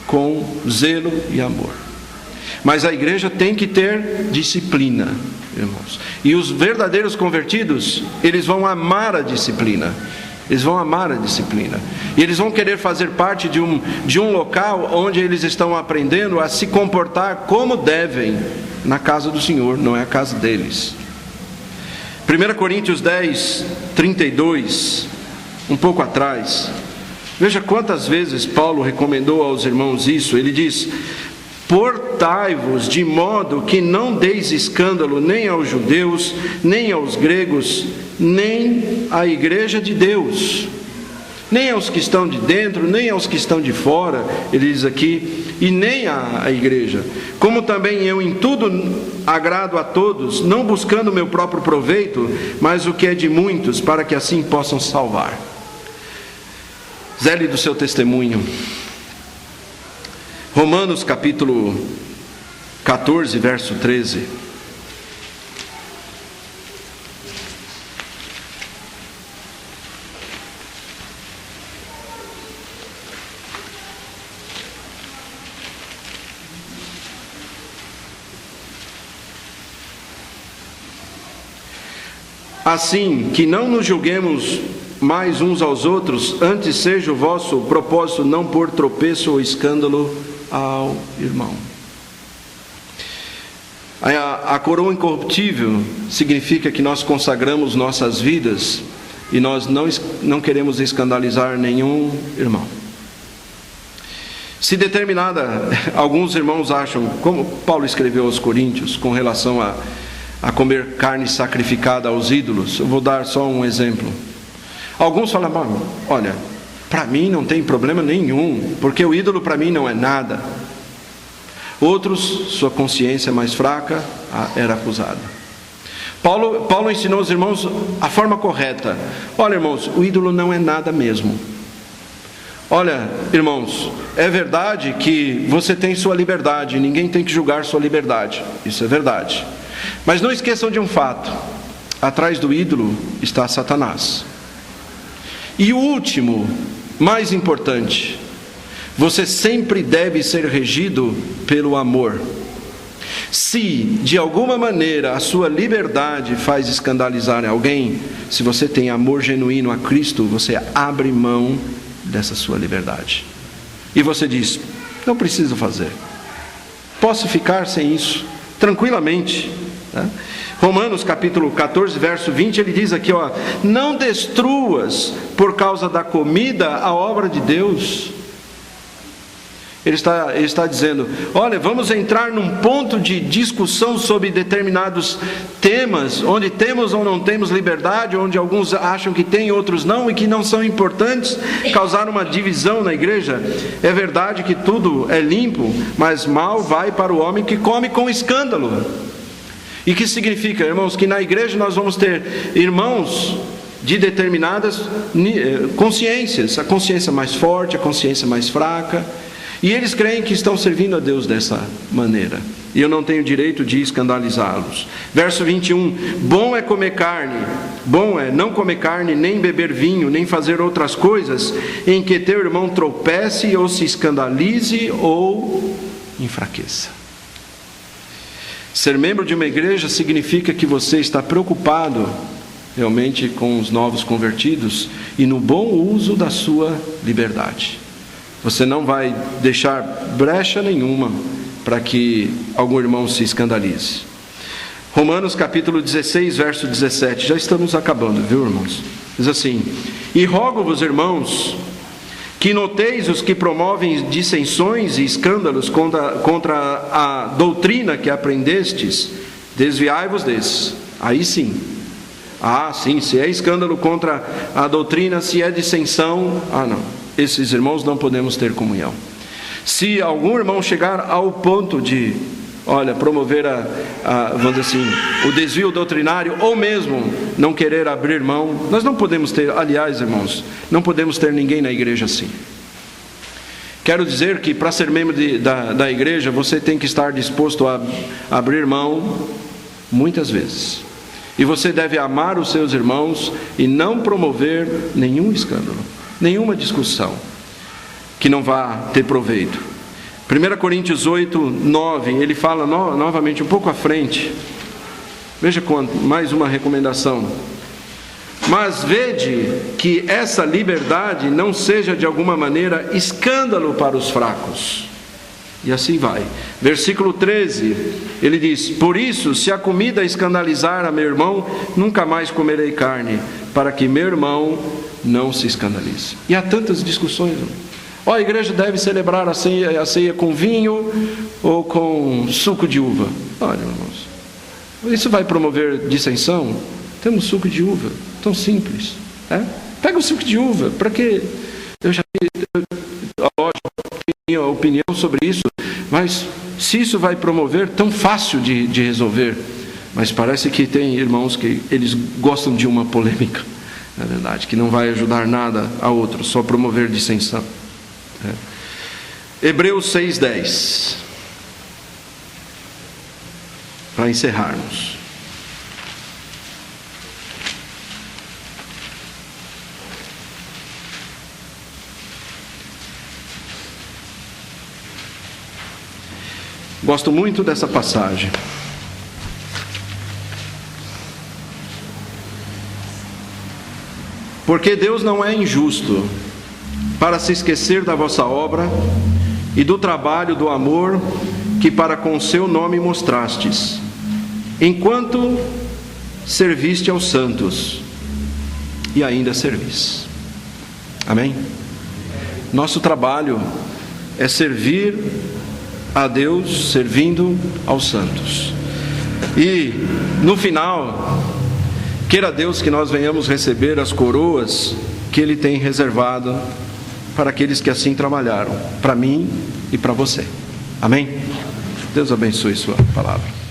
com zelo e amor. Mas a igreja tem que ter disciplina, irmãos. E os verdadeiros convertidos, eles vão amar a disciplina. Eles vão amar a disciplina. E eles vão querer fazer parte de um local onde eles estão aprendendo a se comportar como devem na casa do Senhor, não é a casa deles. 1 Coríntios 10, 32, um pouco atrás. Veja quantas vezes Paulo recomendou aos irmãos isso. Ele diz: portai-vos de modo que não deis escândalo nem aos judeus, nem aos gregos, nem à igreja de Deus. nem aos que estão de dentro, nem aos que estão de fora, ele diz aqui, e nem à igreja. Como também eu em tudo agrado a todos, não buscando o meu próprio proveito, mas o que é de muitos, para que assim possam salvar. Zele do seu testemunho. Romanos capítulo 14, verso 13. Assim, que não nos julguemos mais uns aos outros, antes seja o vosso propósito não pôr tropeço ou escândalo ao irmão. A coroa incorruptível significa que nós consagramos nossas vidas e nós não queremos escandalizar nenhum irmão. Se alguns irmãos acham, como Paulo escreveu aos Coríntios, com relação a comer carne sacrificada aos ídolos, eu vou dar só um exemplo. Alguns falam, olha, para mim não tem problema nenhum, porque o ídolo para mim não é nada. Outros, sua consciência mais fraca era acusada. Paulo ensinou aos irmãos a forma correta. Olha, irmãos, o ídolo não é nada mesmo. Olha, irmãos, é verdade que você tem sua liberdade, ninguém tem que julgar sua liberdade. Isso é verdade. Mas não esqueçam de um fato: atrás do ídolo está Satanás. E o último, mais importante, você sempre deve ser regido pelo amor. Se de alguma maneira a sua liberdade faz escandalizar alguém, se você tem amor genuíno a Cristo, você abre mão dessa sua liberdade. E você diz, não preciso fazer. Posso ficar sem isso, tranquilamente. Romanos capítulo 14, verso 20, ele diz aqui, não destruas por causa da comida a obra de Deus. Ele está dizendo, olha, vamos entrar num ponto de discussão sobre determinados temas, onde temos ou não temos liberdade, onde alguns acham que tem, outros não, e que não são importantes, causar uma divisão na igreja. É verdade que tudo é limpo, mas mal vai para o homem que come com escândalo. E que significa, irmãos, que na igreja nós vamos ter irmãos de determinadas consciências, a consciência mais forte, a consciência mais fraca, e eles creem que estão servindo a Deus dessa maneira, e eu não tenho direito de escandalizá-los. Verso 21, bom é comer carne, bom é não comer carne, nem beber vinho, nem fazer outras coisas, em que teu irmão tropece, ou se escandalize, ou enfraqueça. Ser membro de uma igreja significa que você está preocupado realmente com os novos convertidos e no bom uso da sua liberdade. Você não vai deixar brecha nenhuma para que algum irmão se escandalize. Romanos capítulo 16, verso 17. Já estamos acabando, viu, irmãos? Diz assim, e rogo-vos, irmãos, que noteis os que promovem dissensões e escândalos contra a doutrina que aprendestes, desviai-vos desses. Aí sim. Sim, se é escândalo contra a doutrina, se é dissensão, não. Esses irmãos não podemos ter comunhão. Se algum irmão chegar ao ponto de, promover vamos dizer assim, o desvio doutrinário, ou mesmo não querer abrir mão, nós não podemos ter, aliás, irmãos, não podemos ter ninguém na igreja assim. Quero dizer que para ser membro da igreja, você tem que estar disposto a abrir mão muitas vezes. E você deve amar os seus irmãos e não promover nenhum escândalo, nenhuma discussão que não vá ter proveito. 1 Coríntios 8, 9, ele fala novamente um pouco à frente. Veja mais uma recomendação. Mas vede que essa liberdade não seja de alguma maneira escândalo para os fracos. E assim vai. Versículo 13, ele diz, por isso, se a comida escandalizar a meu irmão, nunca mais comerei carne, para que meu irmão não se escandalize. E há tantas discussões. A igreja deve celebrar a ceia com vinho ou com suco de uva. Olha, irmãos, isso vai promover dissensão? Temos suco de uva, tão simples. Pega o suco de uva, para que? Lógico, tenho a opinião sobre isso, mas se isso vai promover, tão fácil de resolver. Mas parece que tem irmãos que eles gostam de uma polêmica, na verdade, que não vai ajudar nada a outro, só promover dissensão. Hebreus 6:10, para encerrarmos. Gosto muito dessa passagem. Porque Deus não é injusto para se esquecer da vossa obra e do trabalho do amor que para com seu nome mostrastes, enquanto serviste aos santos e ainda servis. Amém? Nosso trabalho é servir a Deus, servindo aos santos. E no final, queira Deus que nós venhamos receber as coroas que Ele tem reservado para aqueles que assim trabalharam, para mim e para você. Amém? Deus abençoe sua palavra.